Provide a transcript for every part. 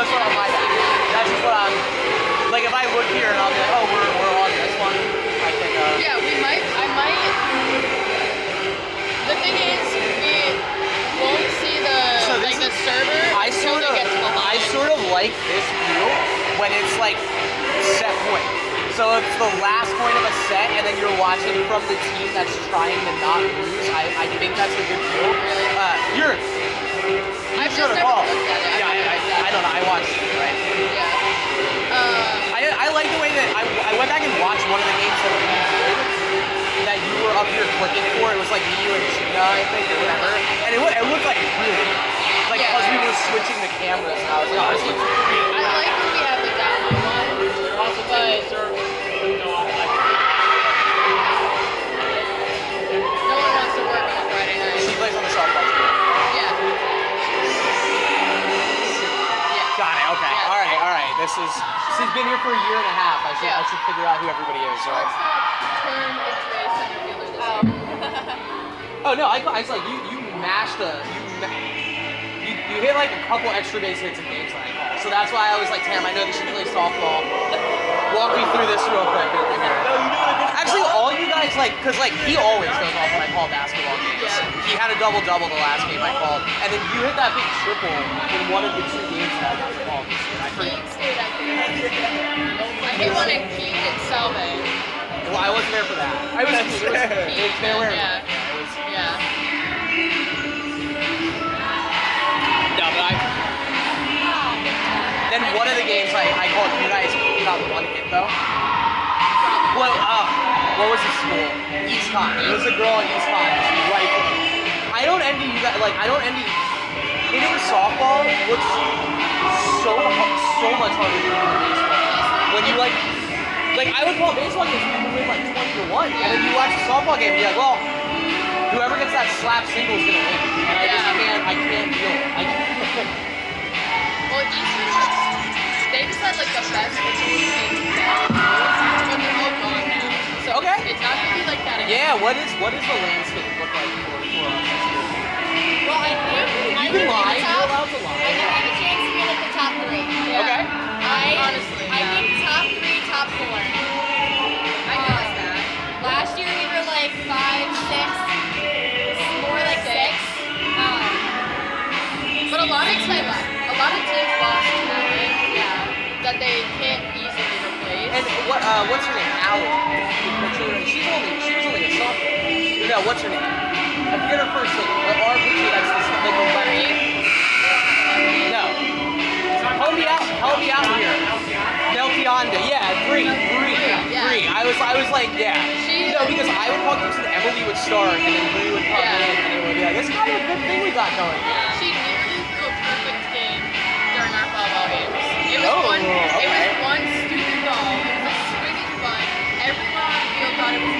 that's what I'm like. That's just what I'm. Like if I look here and I'll be like, oh, we're on this one. I can. Yeah, we might. I might. The thing is, we won't see the the server until they get to the line. I sort of like this view when it's like set point. So it's the last point of a set, and then you're watching from the team that's trying to not lose. I think that's a good view. I've just never looked at it. Yeah, I don't know. I watched it, right? Yeah. I like the way that I went back and watched one of the games that we did that you were up here clicking for. It was like me, you, and Gina, I think, or whatever. And it looked like really good. Like, because we were switching the cameras, and I was like, oh, this looks great. I like when we have the download one, but no one wants to work on a Friday night. She plays on the softball team. Yeah. Got it. Okay. Yeah. All right. She's been here for a year and a half. I should figure out who everybody is, right? Turn into a center fielder this year. Oh no, I like you mashed you hit like a couple extra base hits in games that I call. So that's why I was like, Tam, I know that she plays softball. Walk me through this real quick over here. No, you doing a good Actually, all you guys cause he always goes off when I call basketball games. Yeah. He had a double-double the last game I called, and then you hit that big triple in one of the 2 games that I got called this year. I forget. I hit one at Keene and Salve. Well, I wasn't there for that. It was nowhere. Yeah. Yeah. No, but then one of the games I called you guys got 1 hit though. Well, what was the school? WestConn. It was a girl at WestConn. Right. I don't envy you guys. Like I don't envy. Hitting softball looks so much harder than hitting baseball. When you like I would call baseball games people win like 20-1, and then you watch a softball game and you're like, well, whoever gets that slap single is gonna win. And I can't deal it. Well, Eastern, they just had like the best facilities in town, but they're all gone now. So it's not gonna be like that anymore. Yeah, what is the landscape look like for us this year? Well, I think you can lie. You're allowed to lie. I think we have a chance to get at the top 3. Yeah. Okay. I think top 3, top 4. I noticed that. Last year we were like 5, 6, more like 6. But a lot of teams lost talent that they can't easily replace. And what's her name? Allie. She was only a sophomore. No, what's her name? I forget her first name. But our pitcher that's like a lefty. No. Help me out here. Melchionda. Yeah, Bree. I was like, yeah. No, because I would call Gibson, Emily would start, and then Bree would come in, and it would be like, this is kind of a good thing we got going. She nearly threw a perfect game during our volleyball games. It was one stupid ball. It was a swinging bunt. Everyone on the field thought it was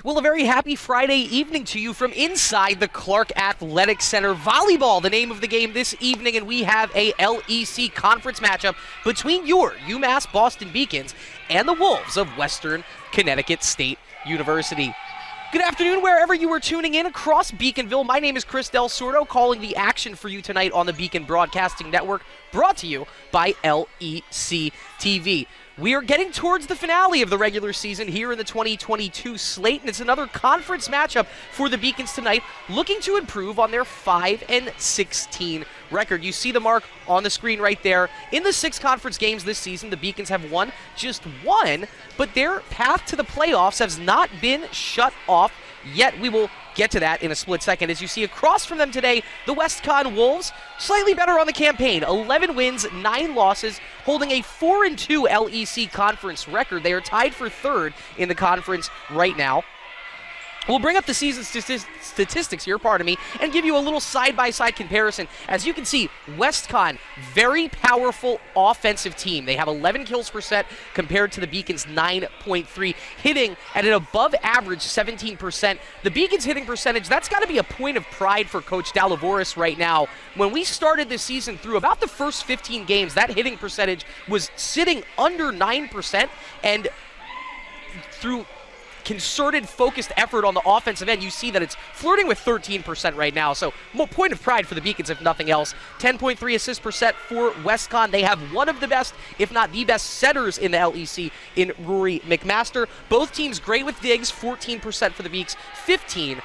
Well, a very happy Friday evening to you from inside the Clark Athletic Center. Volleyball, the name of the game this evening, and we have a LEC conference matchup between your UMass Boston Beacons and the Wolves of Western Connecticut State University. Good afternoon, wherever you are tuning in across Beaconville. My name is Chris Del Sordo, calling the action for you tonight on the Beacon Broadcasting Network, brought to you by LEC TV. We are getting towards the finale of the regular season here in the 2022 slate, and it's another conference matchup for the Beacons tonight, looking to improve on their 5-16 record. You see the mark on the screen right there. In the 6 conference games this season, the Beacons have won just 1, but their path to the playoffs has not been shut off yet. We will get to that in a split second. As you see across from them today, the WestConn Wolves, slightly better on the campaign. 11 wins, 9 losses, holding a 4-2 LEC conference record. They are tied for 3rd in the conference right now. We'll bring up the season statistics here, and give you a little side-by-side comparison. As you can see, WestConn, very powerful offensive team. They have 11 kills per set compared to the Beacons' 9.3, hitting at an above-average 17%. The Beacons' hitting percentage, that's got to be a point of pride for Coach Dalavoris right now. When we started this season, through about the first 15 games, that hitting percentage was sitting under 9%, and through concerted, focused effort on the offensive end, you see that it's flirting with 13% right now. So, more point of pride for the Beacons, if nothing else. 10.3 assists per set for WestConn. They have one of the best, if not the best, setters in the LEC in Rory McMaster. Both teams great with digs, 14% for the Beaks, 15%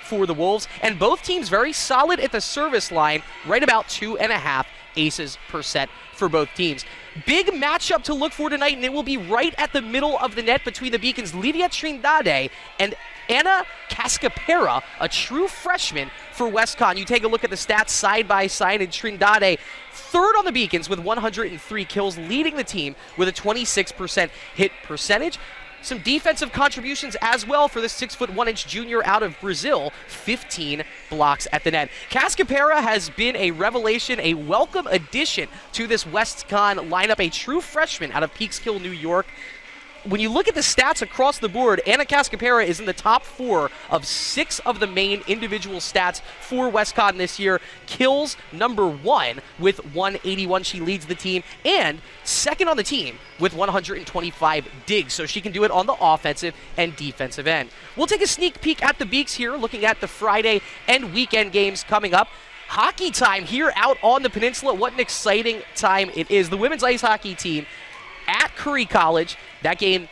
for the Wolves. And both teams very solid at the service line, right about 2.5 aces per set for both teams. Big matchup to look for tonight, and it will be right at the middle of the net between the Beacons' Lydia Trindade and Anna Cascapera, a true freshman for WestConn. You take a look at the stats side by side, and Trindade, 3rd on the Beacons with 103 kills, leading the team with a 26% hit percentage. Some defensive contributions as well for the 6'1" junior out of Brazil, 15 blocks at the net. Cascapera has been a revelation, a welcome addition to this WestConn lineup, a true freshman out of Peekskill, New York. When you look at the stats across the board, Anna Cascapera is in the top 4 of 6 of the main individual stats for WestConn this year. Kills number 1 with 181. She leads the team, and 2nd on the team with 125 digs. So she can do it on the offensive and defensive end. We'll take a sneak peek at the Beaks here, looking at the Friday and weekend games coming up. Hockey time here out on the peninsula. What an exciting time it is. The women's ice hockey team at Curry College. That game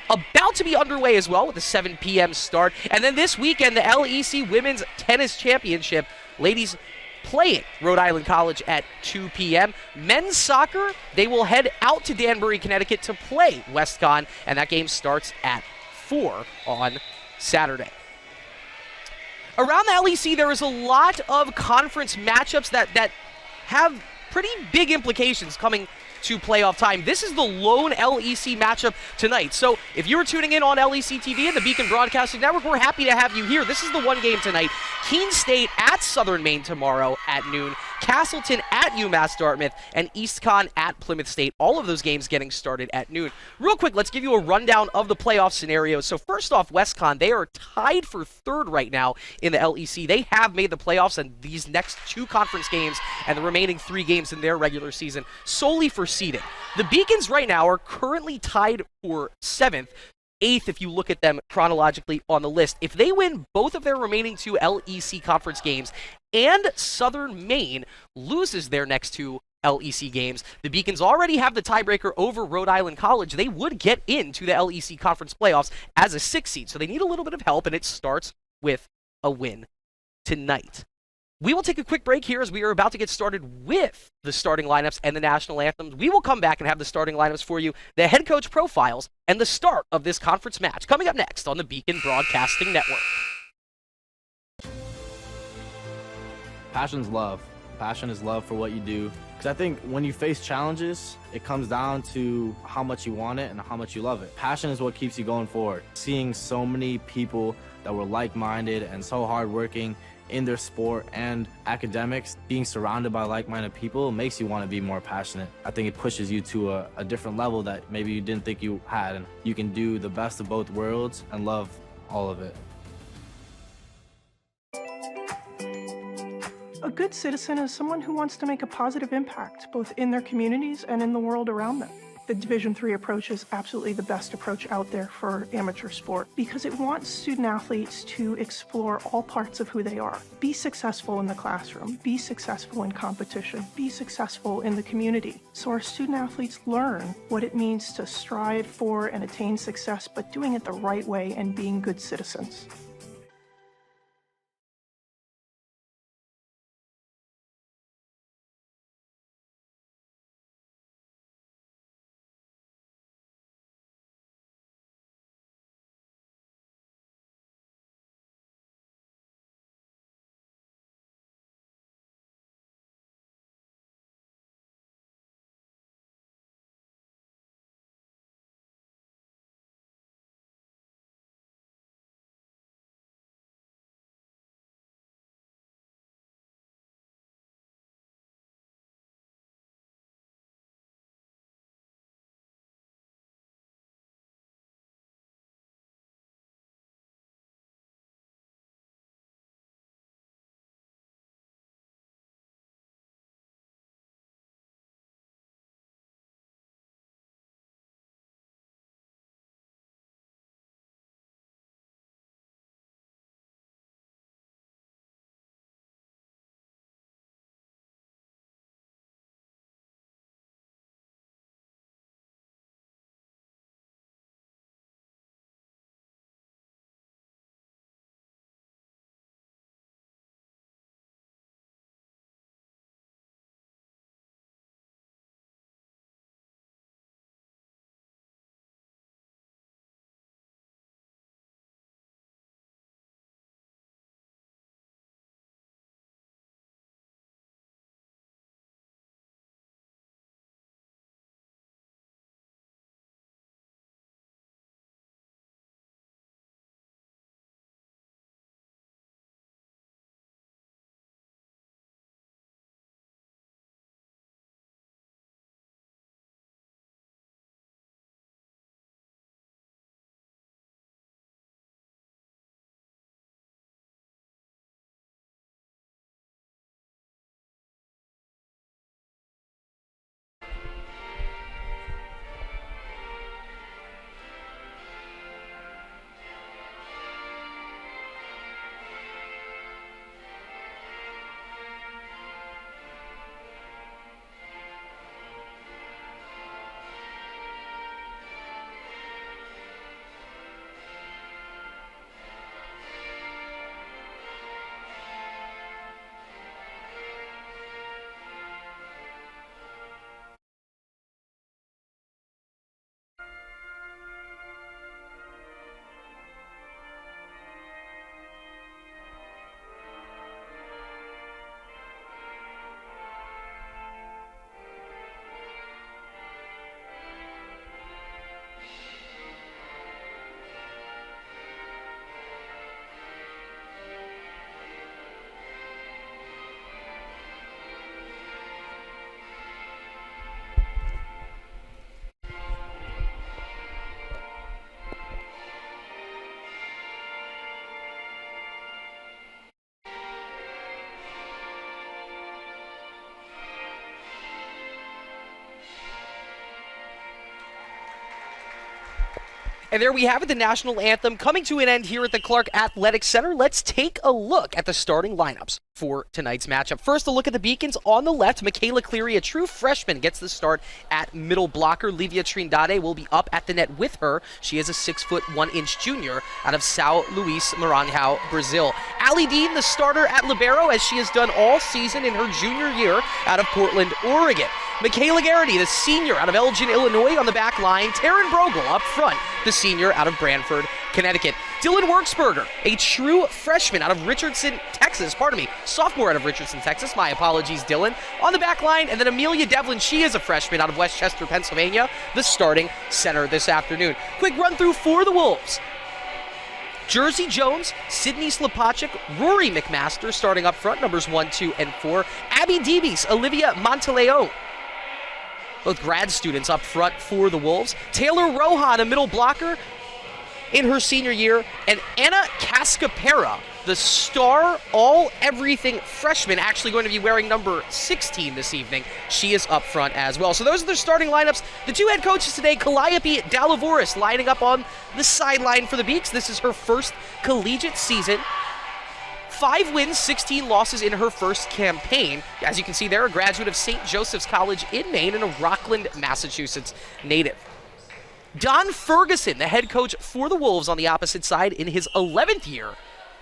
about to be underway as well with a 7 p.m. start. And then this weekend, the LEC Women's Tennis Championship. Ladies playing Rhode Island College at 2 p.m. Men's soccer, they will head out to Danbury, Connecticut to play WestConn, and that game starts at 4 on Saturday. Around the LEC, there is a lot of conference matchups that have pretty big implications coming to playoff time. This is the lone LEC matchup tonight. So if you were tuning in on LEC TV and the Beacon Broadcasting Network, we're happy to have you here. This is the one game tonight. Keene State at Southern Maine tomorrow at noon. Castleton at UMass Dartmouth, and EastConn at Plymouth State. All of those games getting started at noon. Real quick, let's give you a rundown of the playoff scenarios. So first off, WestConn, they are tied for 3rd right now in the LEC. They have made the playoffs in these next 2 conference games and the remaining 3 games in their regular season solely for seeding. The Beacons right now are currently tied for 7th. 8th if you look at them chronologically on the list. If they win both of their remaining 2 LEC conference games and Southern Maine loses their next 2 LEC games, the Beacons already have the tiebreaker over Rhode Island College. They would get into the LEC conference playoffs as a 6th seed, so they need a little bit of help, and it starts with a win tonight. We will take a quick break here as we are about to get started with the starting lineups and the national anthems. We will come back and have the starting lineups for you, the head coach profiles, and the start of this conference match coming up next on the Beacon Broadcasting Network. Passion's love. Passion is love for what you do. Because I think when you face challenges, it comes down to how much you want it and how much you love it. Passion is what keeps you going forward. Seeing so many people that were like-minded and so hardworking in their sport and academics, being surrounded by like-minded people makes you want to be more passionate. I think it pushes you to a different level that maybe you didn't think you had, and you can do the best of both worlds and love all of it. A good citizen is someone who wants to make a positive impact, both in their communities and in the world around them. The Division III approach is absolutely the best approach out there for amateur sport because it wants student athletes to explore all parts of who they are. Be successful in the classroom, be successful in competition, be successful in the community. So our student athletes learn what it means to strive for and attain success, but doing it the right way and being good citizens. And there we have it, the national anthem coming to an end here at the Clark Athletic Center. Let's take a look at the starting lineups for tonight's matchup. First, a look at the Beacons on the left. Michaela Cleary, a true freshman, gets the start at middle blocker. Livia Trindade will be up at the net with her. She is a 6'1" junior out of São Luís Maranhão, Brazil. Allie Dean, the starter at libero, as she has done all season in her junior year out of Portland, Oregon. Michaela Garrity, the senior out of Elgin, Illinois, on the back line. Taryn Brogel up front, the senior out of Branford, Connecticut. Dylan Worksberger, a true freshman out of Richardson, Texas. Sophomore out of Richardson, Texas. My apologies, Dylan. On the back line, and then Amelia Devlin, she is a freshman out of Westchester, Pennsylvania, the starting center this afternoon. Quick run through for the Wolves. Jersey Jones, Sydney Slapachik, Rory McMaster starting up front, numbers 1, 2, and 4. Abby Deebies, Olivia Monteleone, both grad students up front for the Wolves. Taylor Rohan, a middle blocker in her senior year. And Anna Cascapera, the star all-everything freshman, actually going to be wearing number 16 this evening. She is up front as well. So those are the starting lineups. The two head coaches today, Calliope Dalavoris, lining up on the sideline for the Beaks. This is her first collegiate season. 5 wins, 16 losses in her first campaign. As you can see there, a graduate of St. Joseph's College in Maine and a Rockland, Massachusetts native. Don Ferguson, the head coach for the Wolves on the opposite side in his 11th year.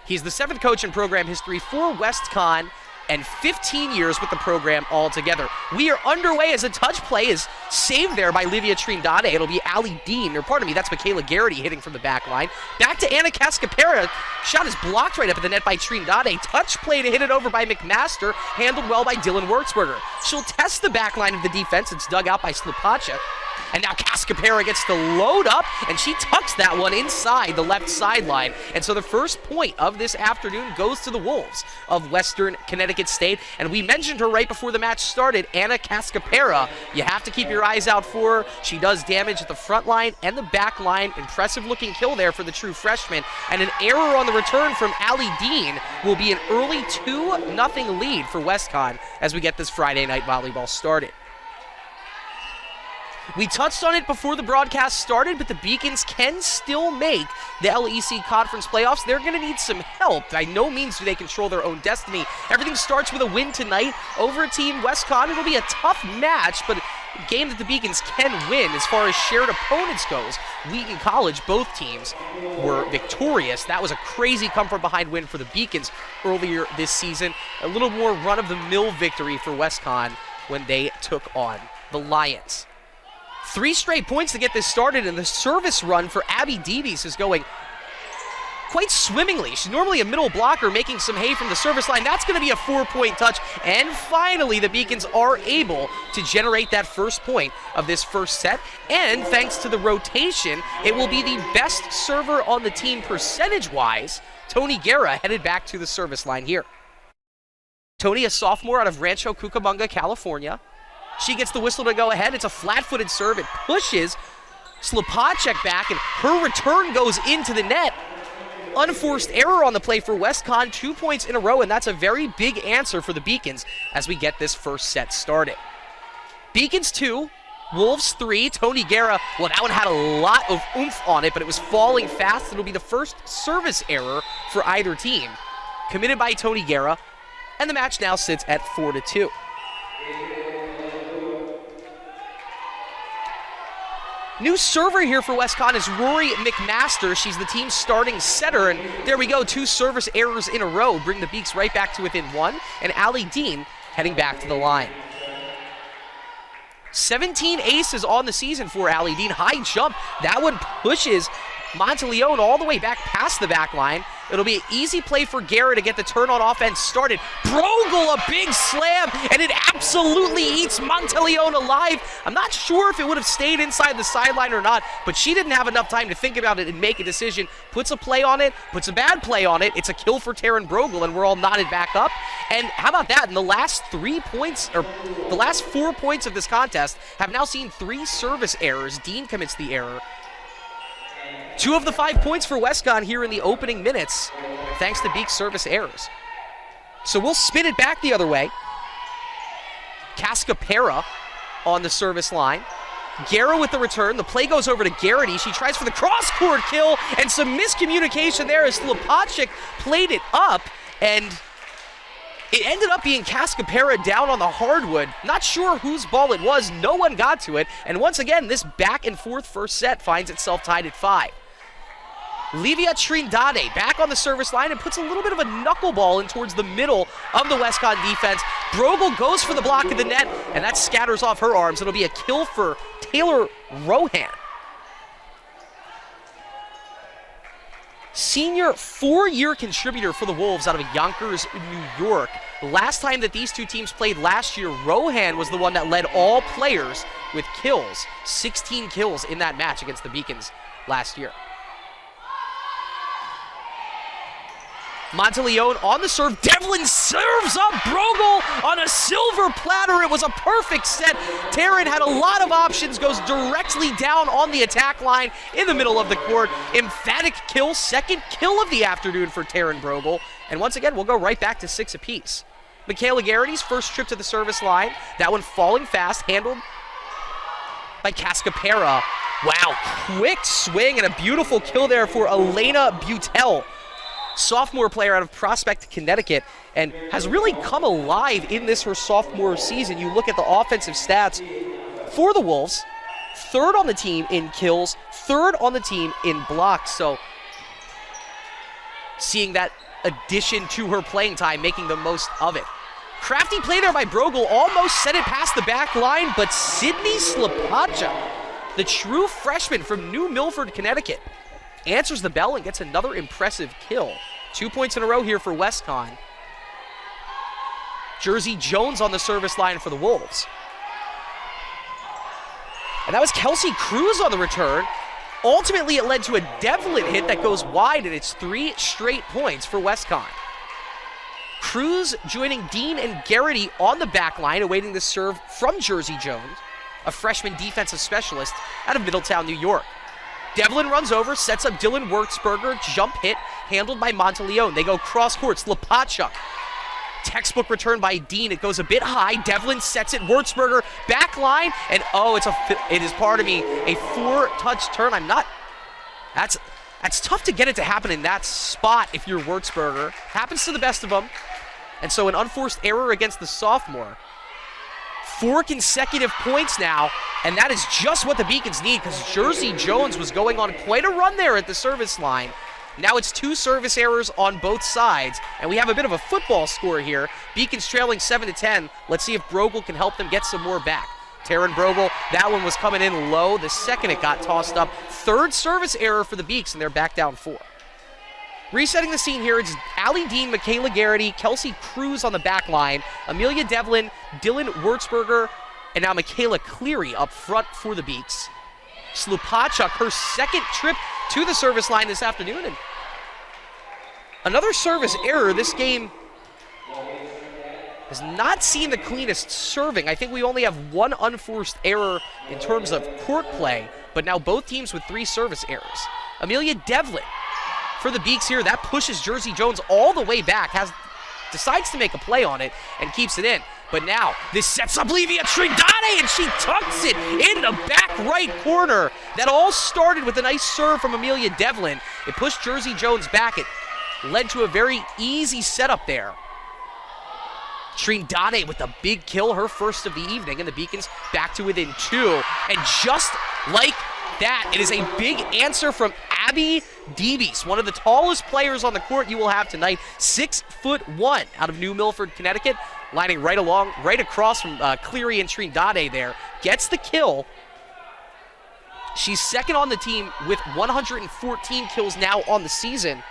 He's the 7th coach in program history for WestConn and 15 years with the program altogether. We are underway as a touch play is saved there by Livia Trindade. It'll be Allie Dean, or pardon me, that's Michaela Garrity hitting from the back line. Back to Anna Cascapera. Shot is blocked right up at the net by Trindade. Touch play to hit it over by McMaster, handled well by Dylan Wertzberger. She'll test the back line of the defense. It's dug out by Slapachik. And now Cascapera gets to load up, and she tucks that one inside the left sideline. And so the first point of this afternoon goes to the Wolves of Western Connecticut State. And we mentioned her right before the match started, Anna Cascapera. You have to keep your eyes out for her. She does damage at the front line and the back line. Impressive looking kill there for the true freshman. And an error on the return from Allie Dean will be an early 2-0 lead for WestConn as we get this Friday night volleyball started. We touched on it before the broadcast started, but the Beacons can still make the LEC Conference playoffs. They're going to need some help. By no means do they control their own destiny. Everything starts with a win tonight over Team WestConn. It'll be a tough match, but a game that the Beacons can win. As far as shared opponents goes, Wheaton College, both teams were victorious. That was a crazy come-from-behind win for the Beacons earlier this season. A little more run-of-the-mill victory for WestConn when they took on the Lions. 3 straight points to get this started, and the service run for Abby Deebies is going quite swimmingly. She's normally a middle blocker making some hay from the service line. That's going to be a 4-point touch, and finally the Beacons are able to generate that first point of this first set, and thanks to the rotation, it will be the best server on the team percentage-wise. Tony Guerra headed back to the service line here. Tony, a sophomore out of Rancho Cucamonga, California. She gets the whistle to go ahead. It's a flat-footed serve. It pushes Slapachik back, and her return goes into the net. Unforced error on the play for WestConn, 2 points in a row, and that's a very big answer for the Beacons as we get this first set started. Beacons 2, Wolves 3. Tony Guerra, well, that one had a lot of oomph on it, but it was falling fast. It'll be the first service error for either team, committed by Tony Guerra, and the match now sits at 4-2. New server here for WestConn is Rory McMaster. She's the team's starting setter, and there we go, 2 service errors in a row bring the Beaks right back to within 1, and Allie Dean heading back to the line. 17 aces on the season for Allie Dean. High jump. That one pushes Monteleone all the way back past the back line. It'll be an easy play for Guerra to get the turn on offense started. Brogel, a big slam, and it absolutely eats Monteleone alive. I'm not sure if it would have stayed inside the sideline or not, but she didn't have enough time to think about it and make a decision. Puts a play on it, puts a bad play on it. It's a kill for Taryn Brogel, and we're all knotted back up. And how about that? In the last 3 points, or the last 4 points of this contest, have now seen 3 service errors. Dean commits the error. 2 of the 5 points for WestConn here in the opening minutes, thanks to Beak's service errors. So we'll spin it back the other way. Cascapera on the service line. Guerra with the return. The play goes over to Garrity. She tries for the cross-court kill, and some miscommunication there as Slapachik played it up, and it ended up being Cascapera down on the hardwood. Not sure whose ball it was. No one got to it. And once again, this back-and-forth first set finds itself tied at 5. Livia Trindade back on the service line and puts a little bit of a knuckleball in towards the middle of the WestConn defense. Brogel goes for the block of the net, and that scatters off her arms. It'll be a kill for Taylor Rohan. Senior 4-year contributor for the Wolves out of Yonkers, New York. Last time that these two teams played last year, Rohan was the one that led all players with kills. 16 kills in that match against the Beacons last year. Monteleone on the serve. Devlin serves up Brogel on a silver platter. It was a perfect set. Taryn had a lot of options, goes directly down on the attack line in the middle of the court. Emphatic kill, second kill of the afternoon for Taryn Brogel. And once again, we'll go right back to 6 apiece. Michaela Garrity's first trip to the service line. That one falling fast, handled by Cascapera. Wow, quick swing and a beautiful kill there for Elena Butel. Sophomore player out of Prospect, Connecticut, and has really come alive in this her sophomore season. You look at the offensive stats for the Wolves, third on the team in kills, third on the team in blocks. So seeing that addition to her playing time, making the most of it. Crafty play there by Brogel, almost sent it past the back line, but Sydney Slapacha, the true freshman from New Milford, Connecticut, answers the bell and gets another impressive kill. 2 points in a row here for WestConn. Jersey Jones on the service line for the Wolves. And that was Kelsey Cruz on the return. Ultimately, it led to a Devlin hit that goes wide, and it's 3 straight points for WestConn. Cruz joining Dean and Garrity on the back line, awaiting the serve from Jersey Jones, a freshman defensive specialist out of Middletown, New York. Devlin runs over, sets up Dylan Wurtzberger, jump hit, handled by Monteleone. They go cross court, Slapachuk. Textbook return by Dean, it goes a bit high. Devlin sets it, Wurtzberger, back line, and it is part of me, a 4-touch turn. That's tough to get it to happen in that spot if you're Wurtzberger. Happens to the best of them. And so an unforced error against the sophomore. 4 consecutive points now, and that is just what the Beacons need, because Jersey Jones was going on quite a run there at the service line. Now it's 2 service errors on both sides, and we have a bit of a football score here. Beacons trailing 7-10. Let's see if Brogel can help them get some more back. Taryn Brogel, that one was coming in low. The second it got tossed up. 3rd service error for the Beaks, and they're back down 4. Resetting the scene here, it's Allie Dean, Michaela Garrity, Kelsey Cruz on the back line, Amelia Devlin, Dylan Wurtzberger, and now Michaela Cleary up front for the Beaks. Slupachuk, her second trip to the service line this afternoon, and another service error. This game has not seen the cleanest serving. I think we only have 1 unforced error in terms of court play, but now both teams with 3 service errors. Amelia Devlin for the Beaks here, that pushes Jersey Jones all the way back, decides to make a play on it and keeps it in. But now this sets up Livia Trinidade, and she tucks it in the back right corner. That all started with a nice serve from Amelia Devlin. It pushed Jersey Jones back. It led to a very easy setup there. Trinidade with the big kill, her first of the evening, and the Beacons back to within 2. And just like that, it is a big answer from Abby Deebies, one of the tallest players on the court you will have tonight. 6'1" out of New Milford, Connecticut, lining right across from Cleary and Trinidade there. Gets the kill. She's second on the team with 114 kills now on the season.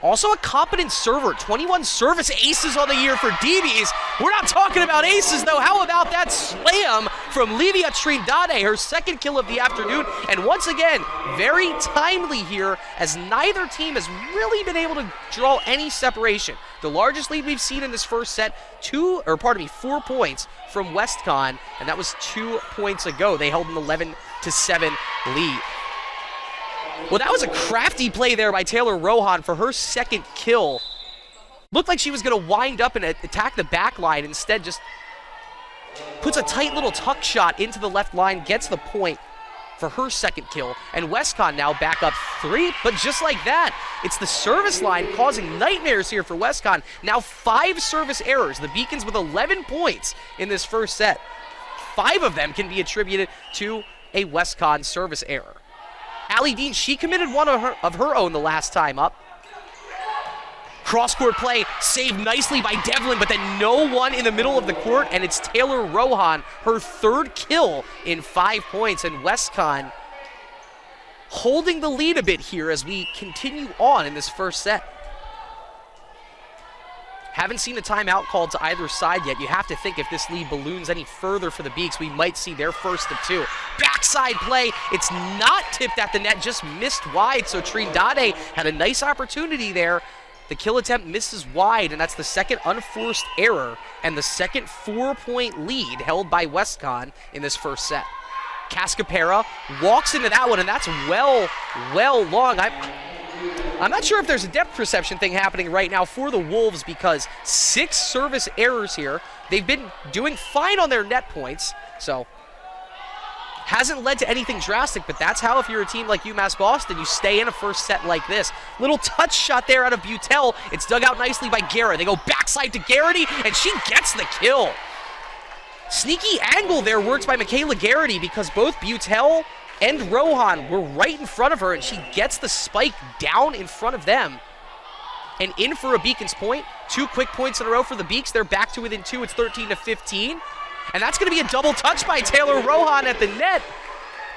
Also a competent server, 21 service aces on the year for Deebies. We're not talking about aces though. How about that slam from Livia Trinidade, her second kill of the afternoon. And once again, very timely here, as neither team has really been able to draw any separation. The largest lead we've seen in this first set, 4 points from WestConn, and that was 2 points ago. They held an 11-7 lead. Well, that was a crafty play there by Taylor Rohan for her second kill. Looked like she was going to wind up and attack the back line. Instead, just puts a tight little tuck shot into the left line, gets the point for her second kill. And WestConn now back up 3, but just like that, it's the service line causing nightmares here for WestConn. Now 5 service errors. The Beacons with 11 points in this first set. 5 of them can be attributed to a WestConn service error. Allie Dean, she committed one of her own the last time up. Cross-court play saved nicely by Devlin, but then no one in the middle of the court, and it's Taylor Rohan, her 3rd kill in 5 points, and WestConn holding the lead a bit here as we continue on in this first set. Haven't seen a timeout called to either side yet. You have to think if this lead balloons any further for the Beaks, we might see their first of 2. Backside play, it's not tipped at the net, just missed wide, so Trinidade had a nice opportunity there The kill attempt misses wide, and that's the second unforced error and the second 4-point lead held by WestConn in this first set. Cascapera walks into that one, and that's well long. I'm not sure if there's a depth perception thing happening right now for the Wolves because 6 service errors here. They've been doing fine on their net points, so hasn't led to anything drastic, but that's how, if you're a team like UMass Boston, you stay in a first set like this. Little touch shot there out of Butel. It's dug out nicely by Guerra. They go backside to Garrity, and she gets the kill. Sneaky angle there works by Michaela Garrity because both Butel and Rohan were right in front of her, and she gets the spike down in front of them. And in for a Beacons point. 2 quick points in a row for the Beaks. They're back to within 2. It's 13-15. And that's going to be a double touch by Taylor Rohan at the net.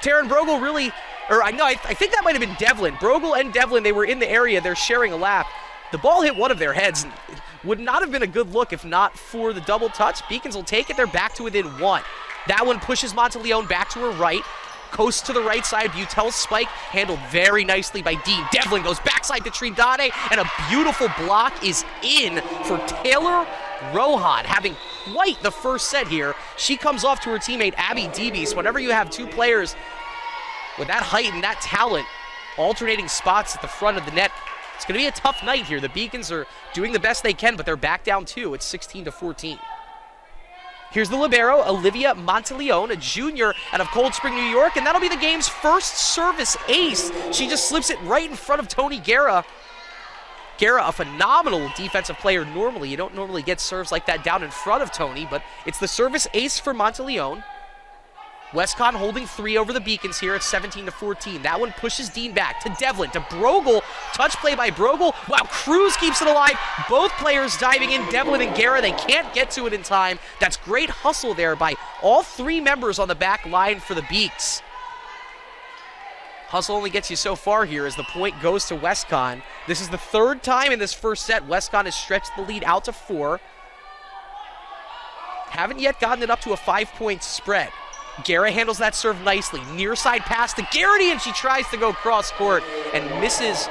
Taryn Brogel really, I think that might have been Devlin. Brogel and Devlin, they were in the area. They're sharing a lap. The ball hit one of their heads. It would not have been a good look if not for the double touch. Beacons will take it. They're back to within 1. That one pushes Monteleone back to her right. Coast to the right side. Butel's spike handled very nicely by Dean. Devlin goes backside to Trindade, and a beautiful block is in for Taylor Rohan, having quite the first set here. She comes off to her teammate Abby Debe. So whenever you have 2 players with that height and that talent alternating spots at the front of the net, it's going to be a tough night here. The Beacons are doing the best they can, but they're back down 2. It's 16-14. Here's the libero, Olivia Monteleone, a junior out of Cold Spring, New York, and that'll be the game's first service ace. She just slips it right in front of Tony Guerra. Guerra, a phenomenal defensive player normally. You don't normally get serves like that down in front of Tony, but it's the service ace for Monteleone. WestConn holding 3 over the Beacons here at 17-14. That one pushes Dean back to Devlin, to Brogel. Touch play by Brogel. Wow, Cruz keeps it alive. Both players diving in, Devlin and Guerra. They can't get to it in time. That's great hustle there by all 3 members on the back line for the Beaks. Hustle only gets you so far here as the point goes to WestConn. This is the 3rd time in this first set WestConn has stretched the lead out to 4. Haven't yet gotten it up to a 5-point spread. Guerra handles that serve nicely. Near side pass to Garrity, and she tries to go cross court and misses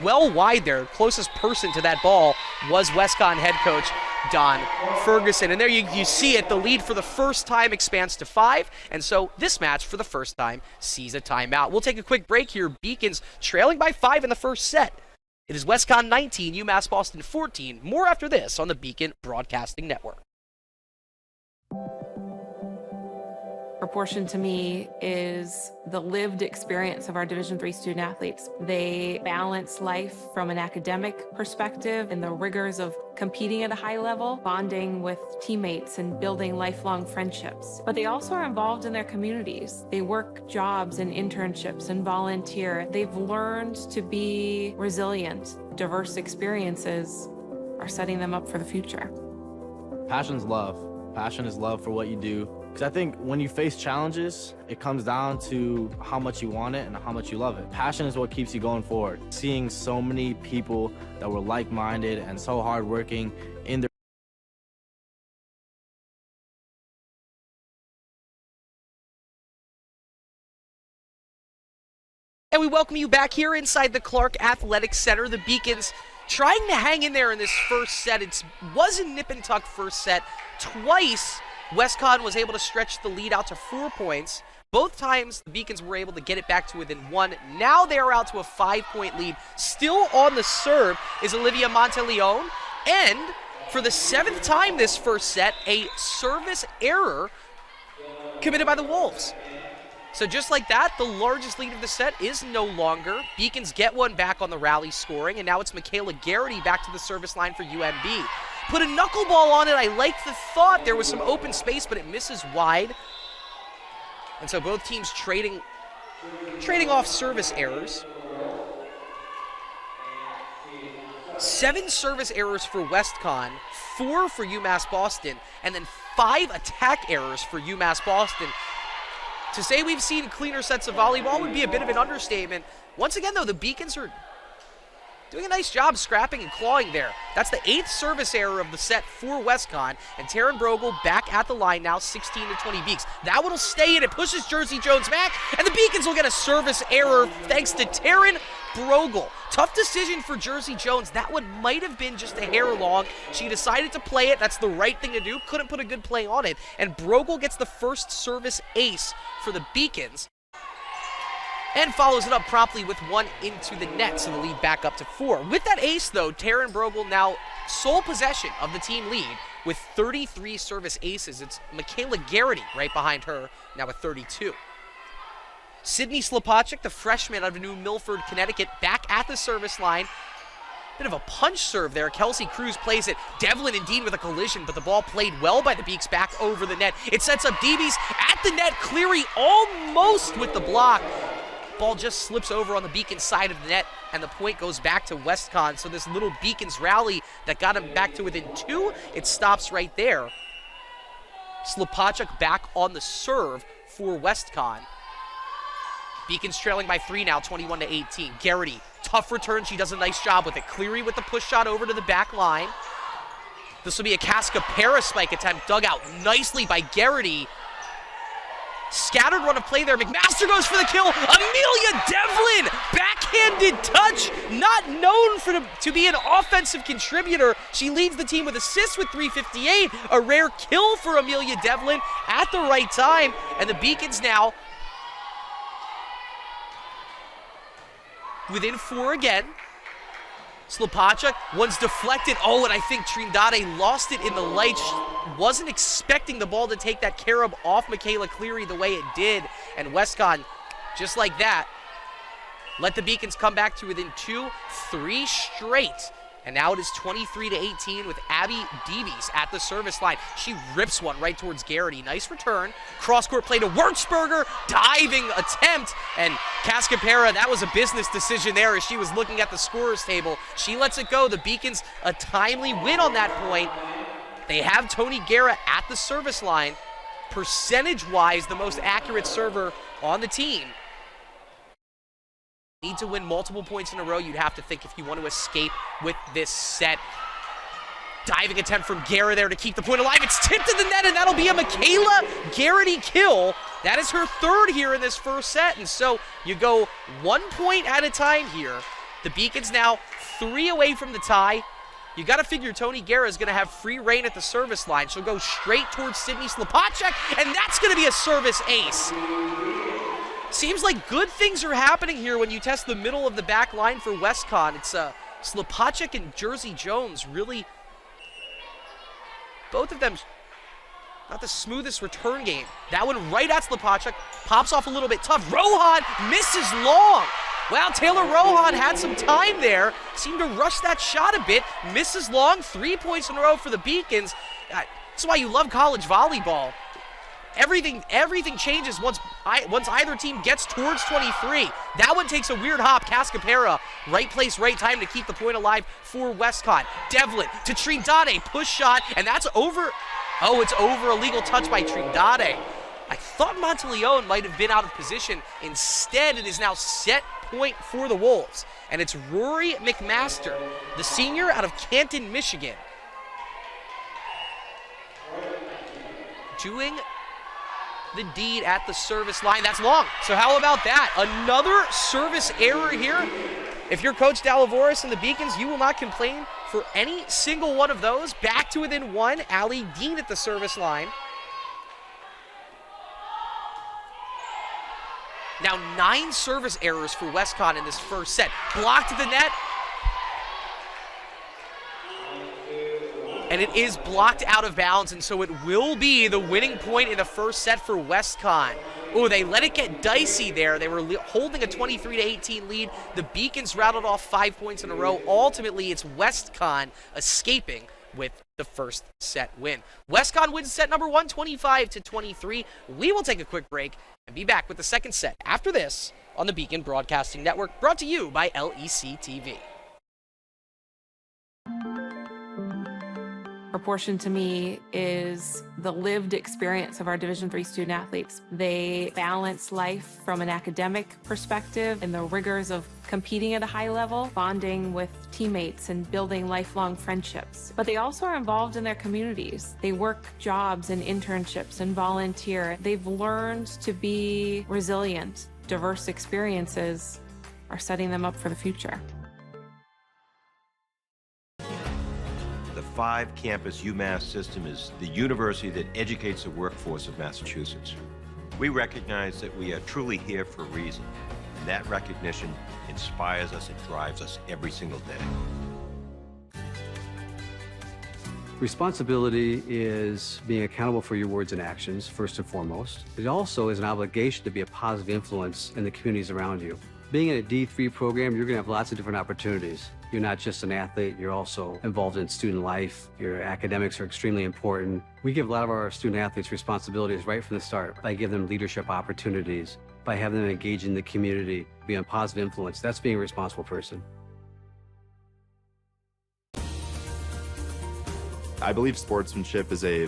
well wide there. Closest person to that ball was WestConn head coach Don Ferguson. And there you see it. The lead for the first time expands to 5. And so this match for the first time sees a timeout. We'll take a quick break here. Beacons trailing by 5 in the first set. It is WestConn 19, UMass Boston 14. More after this on the Beacon Broadcasting Network. Proportion to me is the lived experience of our Division III student athletes. They balance life from an academic perspective and the rigors of competing at a high level, bonding with teammates and building lifelong friendships. But they also are involved in their communities. They work jobs and internships and volunteer. They've learned to be resilient. Diverse experiences are setting them up for the future. Passion's love. Passion is love for what you do. Because I think when you face challenges, it comes down to how much you want it and how much you love it. Passion is what keeps you going forward. Seeing so many people that were like-minded and so hardworking in their And we welcome you back here inside the Clark Athletic Center. The Beacons trying to hang in there in this first set. It was a nip-and-tuck first set. Twice, WestConn was able to stretch the lead out to 4 points. Both times, the Beacons were able to get it back to within 1. Now they are out to a 5-point lead. Still on the serve is Olivia Monteleone. And for the 7th time this first set, a service error committed by the Wolves. So just like that, the largest lead of the set is no longer. Beacons get one back on the rally scoring, and now it's Michaela Garrity back to the service line for UMB. Put a knuckleball on it. I like the thought. There was some open space, but it misses wide. And so both teams trading off service errors. 7 service errors for WestConn, 4 for UMass Boston, and then 5 attack errors for UMass Boston. To say we've seen cleaner sets of volleyball would be a bit of an understatement. Once again, though, the Beacons are doing a nice job scrapping and clawing there. That's the 8th service error of the set for WestConn, and Taryn Brogel back at the line now, 16-20 Beaks. That one will stay in. It pushes Jersey Jones back, and the Beacons will get a service error thanks to Taryn Brogel. Tough decision for Jersey Jones. That one might have been just a hair long. She decided to play it. That's the right thing to do. Couldn't put a good play on it, and Brogel gets the first service ace for the Beacons, and follows it up promptly with one into the net, so the lead back up to 4. With that ace, though, Taryn Brogel now sole possession of the team lead with 33 service aces. It's Michaela Garrity right behind her, now with 32. Sydney Slopacek, the freshman out of New Milford, Connecticut, back at the service line. Bit of a punch serve there. Kelsey Cruz plays it. Devlin and Dean with a collision, but the ball played well by the Beaks back over the net. It sets up DBs at the net. Cleary almost with the block. Ball just slips over on the Beacons side of the net, and the point goes back to WestConn. So this little Beacons rally that got him back to within 2, it stops right there. Slopacek back on the serve for WestConn. Beacons trailing by 3 now, 21-18. Garrity, tough return. She does a nice job with it. Cleary with the push shot over to the back line. This will be a Cascapera spike attempt dug out nicely by Garrity. Scattered run of play there. McMaster goes for the kill. Amelia Devlin, backhanded touch. Not known to be an offensive contributor. She leads the team with assists with 358. A rare kill for Amelia Devlin at the right time. And the Beacons now within 4 again. Slopacek, one's deflected. Oh, and I think Trindade lost it in the light. Wasn't expecting the ball to take that carob off Michaela Cleary the way it did. And WestConn, just like that, let the Beacons come back to within 2, 3 straight. And now it is 23-18 with Abby Deebies at the service line. She rips one right towards Garrity. Nice return. Cross-court play to Wurtzberger. Diving attempt. And Cascapera, that was a business decision there as she was looking at the scorer's table. She lets it go. The Beacons, a timely win on that point. They have Tony Guerra at the service line. Percentage-wise, the most accurate server on the team. Need to win multiple points in a row, you'd have to think, if you want to escape with this set. Diving attempt from Guerra there to keep the point alive. It's tipped to the net, and that'll be a Michaela Garrity kill. That is her 3rd here in this first set, and so you go 1 point at a time here. The Beacons now 3 away from the tie. You got to figure Tony Guerra is going to have free reign at the service line. She'll go straight towards Sydney Slopacek, and that's going to be a service ace. Seems like good things are happening here when you test the middle of the back line for WestConn. It's Slopacek and Jersey Jones really, both of them, not the smoothest return game. That one right at Slopacek, pops off a little bit tough. Rohan misses long. Wow, Taylor Rohan had some time there. Seemed to rush that shot a bit. Misses long, 3 points in a row for the Beacons. That's why you love college volleyball. Everything changes once either team gets towards 23. That one takes a weird hop. Cascapera, right place, right time to keep the point alive for WestConn. Devlin to Trindade, push shot, and that's over. Oh, it's over. A legal touch by Trindade. I thought Monteleone might have been out of position. Instead, it is now set point for the Wolves. And it's Rory McMaster, the senior out of Canton, Michigan, doing the deed at the service line. That's long. So how about that? Another service error here. If you're Coach Dalavoris and the Beacons, you will not complain for any single one of those. Back to within 1. Allie Dean at the service line. Now 9 service errors for WestConn in this first set. Blocked at the net. And it is blocked out of bounds, and so it will be the winning point in the first set for WestConn. Oh, they let it get dicey there. They were holding a 23-18 lead. The Beacons rattled off 5 points in a row. Ultimately, it's WestConn escaping with the first set win. WestConn wins set number 1, 25-23. We will take a quick break and be back with the second set after this on the Beacon Broadcasting Network, brought to you by LEC TV. Proportion to me is the lived experience of our Division III student athletes. They balance life from an academic perspective and the rigors of competing at a high level, bonding with teammates and building lifelong friendships. But they also are involved in their communities. They work jobs and internships and volunteer. They've learned to be resilient. Diverse experiences are setting them up for the future. The 5-campus UMass system is the university that educates the workforce of Massachusetts. We recognize that we are truly here for a reason, and that recognition inspires us and drives us every single day. Responsibility is being accountable for your words and actions, first and foremost. It also is an obligation to be a positive influence in the communities around you. Being in a D3 program, you're going to have lots of different opportunities. You're not just an athlete, you're also involved in student life. Your academics are extremely important. We give a lot of our student athletes responsibilities right from the start by giving them leadership opportunities, by having them engage in the community, be a positive influence. That's being a responsible person. I believe sportsmanship is a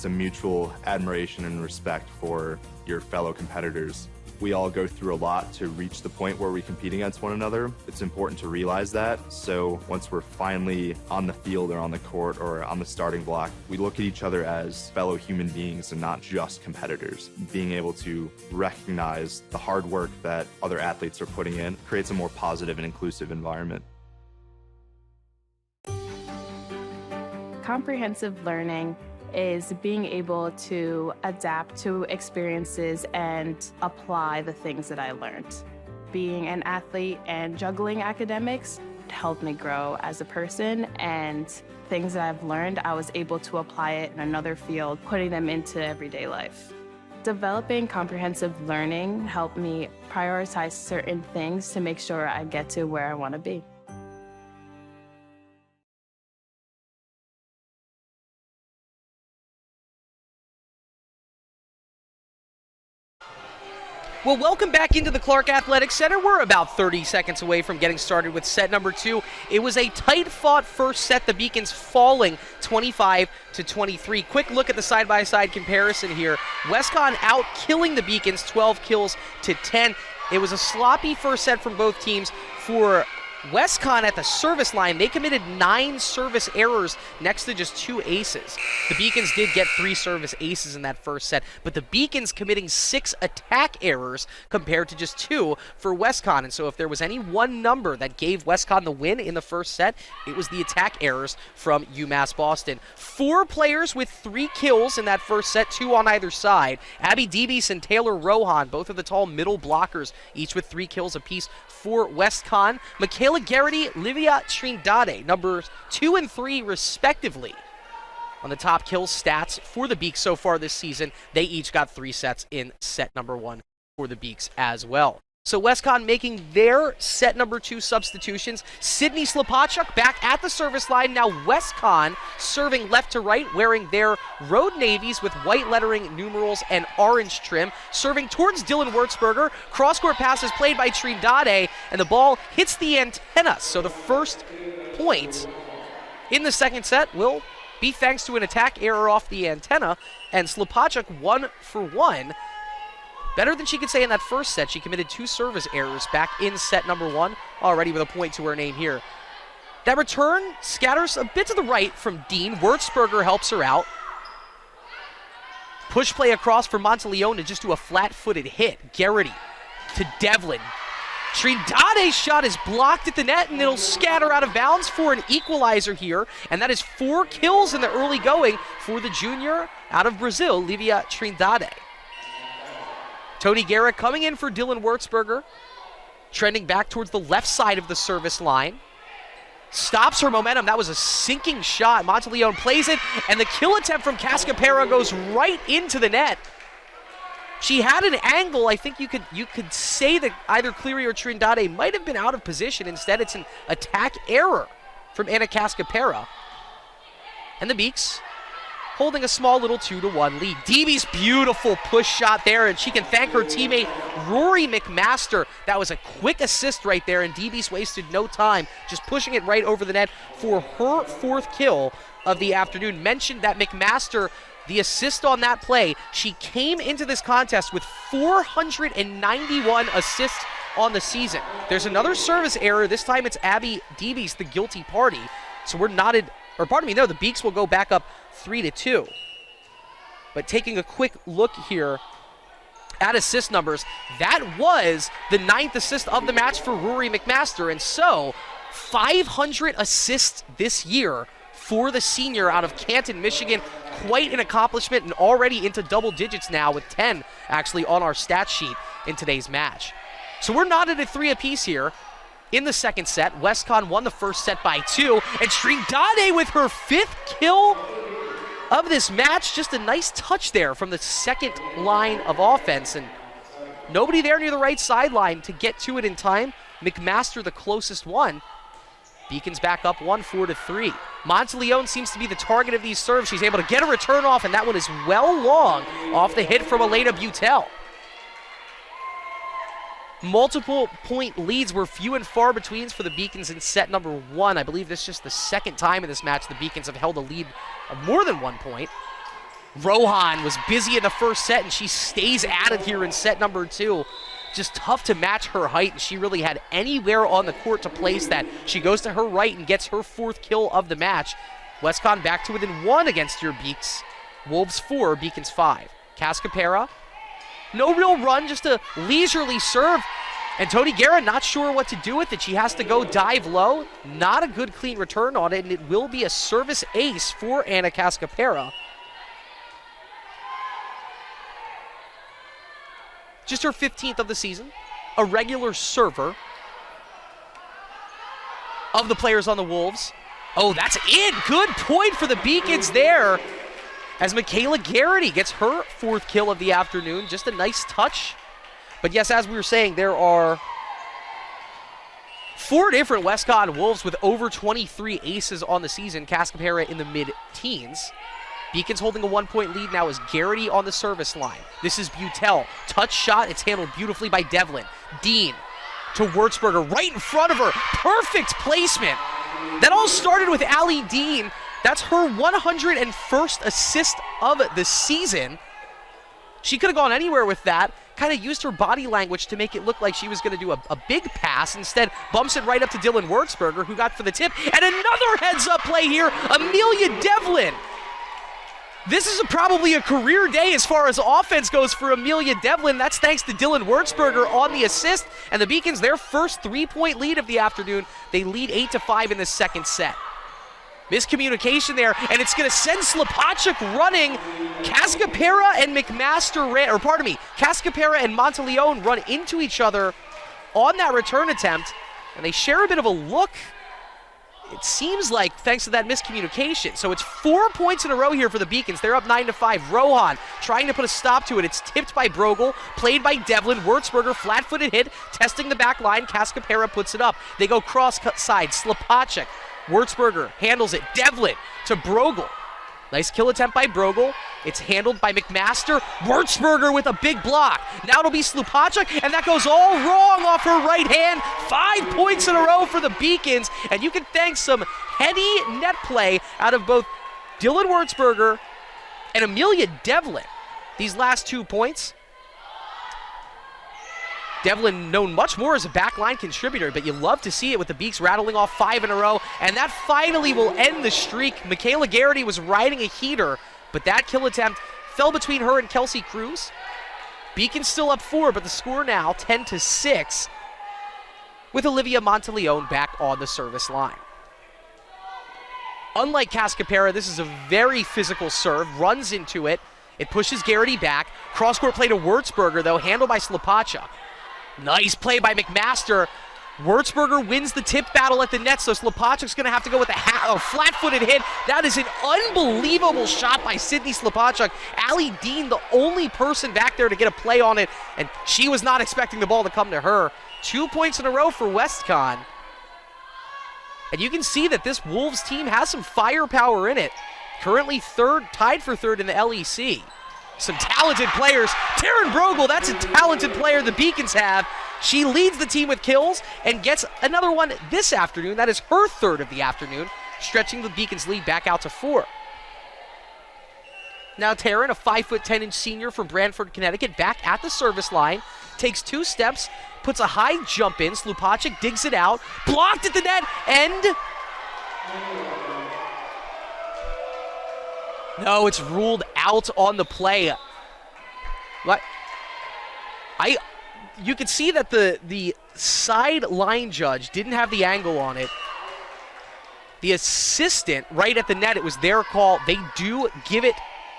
mutual admiration and respect for your fellow competitors. We all go through a lot to reach the point where we compete against one another. It's important to realize that. So once we're finally on the field or on the court or on the starting block, we look at each other as fellow human beings and not just competitors. Being able to recognize the hard work that other athletes are putting in creates a more positive and inclusive environment. Comprehensive learning is being able to adapt to experiences and apply the things that I learned. Being an athlete and juggling academics helped me grow as a person, and things that I've learned, I was able to apply it in another field, putting them into everyday life. Developing comprehensive learning helped me prioritize certain things to make sure I get to where I want to be. Well, welcome back into the Clark Athletic Center. We're about 30 seconds away from getting started with set number 2. It was a tight-fought first set, the Beacons falling 25-23. Quick look at the side-by-side comparison here. WestConn out killing the Beacons 12 kills to 10. It was a sloppy first set from both teams. For WestConn at the service line, they committed 9 service errors next to just 2 aces. The Beacons did get 3 service aces in that first set, but the Beacons committing 6 attack errors compared to just 2 for WestConn. And so if there was any one number that gave WestConn the win in the first set, it was the attack errors from UMass Boston. 4 players with 3 kills in that first set, 2 on either side. Abby Deebes and Taylor Rohan, both of the tall middle blockers, each with 3 kills apiece for WestConn. Michaela Garrity, Livia Trindade, numbers 2 and 3 respectively on the top kill stats for the Beaks so far this season. They each got 3 sets in set number 1 for the Beaks as well. So WestConn making their set number 2 substitutions. Sydney Slopachuk back at the service line. Now WestConn serving left to right, wearing their road navies with white lettering, numerals, and orange trim. Serving towards Dylan Wurzberger. Cross-court pass is played by Trindade, and the ball hits the antenna. So the first point in the second set will be thanks to an attack error off the antenna, and Slopachuk 1 for 1. Better than she could say in that first set. She committed 2 service errors back in set number 1, already with a point to her name here. That return scatters a bit to the right from Dean. Wurzberger helps her out. Push play across for Monteleone to just do a flat-footed hit. Garrity to Devlin. Trindade's shot is blocked at the net, and it'll scatter out of bounds for an equalizer here. And that is 4 kills in the early going for the junior out of Brazil, Livia Trindade. Tony Garrett coming in for Dylan Wurzberger, trending back towards the left side of the service line. Stops her momentum. That was a sinking shot. Monteleone plays it, and the kill attempt from Cascapera goes right into the net. She had an angle. I think you could say that either Cleary or Trindade might have been out of position. Instead, it's an attack error from Anna Cascapera. And the Beaks holding a small little 2-1 lead. DB's beautiful push shot there, and she can thank her teammate Rory McMaster. That was a quick assist right there, and DB's wasted no time just pushing it right over the net for her 4th kill of the afternoon. Mentioned that McMaster, the assist on that play, she came into this contest with 491 assists on the season. There's another service error. This time it's Abby Deeby's the guilty party. So we're knotted, or pardon me, no, the Beaks will go back up 3-2. But taking a quick look here at assist numbers, that was the 9th assist of the match for Rory McMaster. And so 500 assists this year for the senior out of Canton, Michigan. Quite an accomplishment, and already into double digits now with 10 actually on our stat sheet in today's match. So we're knotted at 3 apiece here in the second set. WestConn won the first set by 2, and Sridade with her 5th kill of this match. Just a nice touch there from the second line of offense, and nobody there near the right sideline to get to it in time. McMaster the closest one. Beacons back up 4-3. Monteleone seems to be the target of these serves. She's able to get a return off, and that one is well long off the hit from Elena Butel. Multiple point leads were few and far between for the Beacons in set number 1. I believe this is just the second time in this match the Beacons have held a lead of more than 1 point. Rohan was busy in the first set, and she stays at it here in set number 2. Just tough to match her height, and she really had anywhere on the court to place that. She goes to her right and gets her 4th kill of the match. WestConn back to within 1 against your Beaks. Wolves 4, Beacons 5. Cascapera, no real run, just a leisurely serve. And Tony Guerra not sure what to do with it. She has to go dive low. Not a good clean return on it, and it will be a service ace for Anna Cascapera. Just her 15th of the season, a regular server of the players on the Wolves. Oh, that's it. Good point for the Beacons there as Michaela Garrity gets her 4th kill of the afternoon. Just a nice touch. But yes, as we were saying, there are 4 different WestConn Wolves with over 23 aces on the season. Cascapera in the mid-teens. Beacons holding a 1-point lead now is Garrity on the service line. This is Butel. Touch shot. It's handled beautifully by Devlin. Dean to Wurzberger right in front of her. Perfect placement. That all started with Allie Dean. That's her 101st assist of the season. She could have gone anywhere with that. Kind of used her body language to make it look like she was going to do a big pass. Instead, bumps it right up to Dylan Wurzberger, who got for the tip. And another heads-up play here. Amelia Devlin. This is probably a career day as far as offense goes for Amelia Devlin. That's thanks to Dylan Wurzberger on the assist. And the Beacons, their first 3-point lead of the afternoon. They lead 8-5 in the second set. Miscommunication there, and it's going to send Slapachuk running. Cascapera and McMaster Cascapera and Monteleone run into each other on that return attempt, and they share a bit of a look. It seems like thanks to that miscommunication. So it's 4 points in a row here for the Beacons. They're up 9-5. Rohan trying to put a stop to it. It's tipped by Brogel, played by Devlin. Wurzberger, flat-footed hit, testing the back line. Cascapera puts it up. They go cross-cut side. Slapachuk. Wurzberger handles it. Devlin to Brogel. Nice kill attempt by Brogel. It's handled by McMaster. Wurzberger with a big block. Now it'll be Slupachuk, and that goes all wrong off her right hand. 5 points in a row for the Beacons, and you can thank some heady net play out of both Dylan Wurzberger and Amelia Devlin. These last 2 points. Devlin known much more as a backline contributor, but you love to see it with the Beaks rattling off 5 in a row, and that finally will end the streak. Michaela Garrity was riding a heater, but that kill attempt fell between her and Kelsey Cruz. Beacons still up 4, but the score now 10-6, with Olivia Monteleone back on the service line. Unlike Cascapera, this is a very physical serve, runs into it. It pushes Garrity back. Cross-court play to Wurzberger, though, handled by Slapachuk. Nice play by McMaster. Wurzberger wins the tip battle at the net, so Slapachuk's going to have to go with a flat-footed hit. That is an unbelievable shot by Sydney Slapachuk. Allie Dean, the only person back there to get a play on it, and she was not expecting the ball to come to her. 2 points in a row for WestConn. And you can see that this Wolves team has some firepower in it. currently tied for third in the LEC. Some talented players. Taryn Brogel, that's a talented player the Beacons have. She leads the team with kills and gets another one this afternoon. That is her third of the afternoon, stretching the Beacons' lead back out to 4. Now Taryn, a 5'10" senior from Branford, Connecticut, back at the service line, takes 2 steps, puts a high jump in. Slupacic digs it out, blocked at the net, and no, it's ruled out on the play. What? You could see that the sideline judge didn't have the angle on it. The assistant right at the net, it was their call. They do give it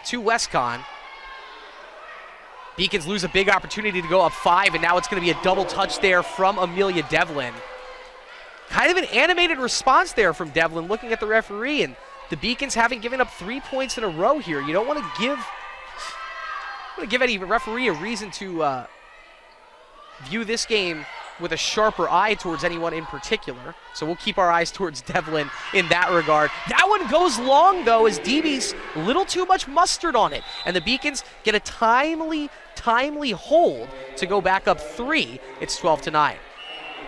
to WestConn. Beacons lose a big opportunity to go up 5, and now it's going to be a double touch there from Amelia Devlin. Kind of an animated response there from Devlin looking at the referee, and the Beacons haven't given up 3 points in a row here. You don't want to give any referee a reason to view this game with a sharper eye towards anyone in particular. So we'll keep our eyes towards Devlin in that regard. That one goes long, though, as DB's a little too much mustard on it. And the Beacons get a timely hold to go back up 3. It's 12-9.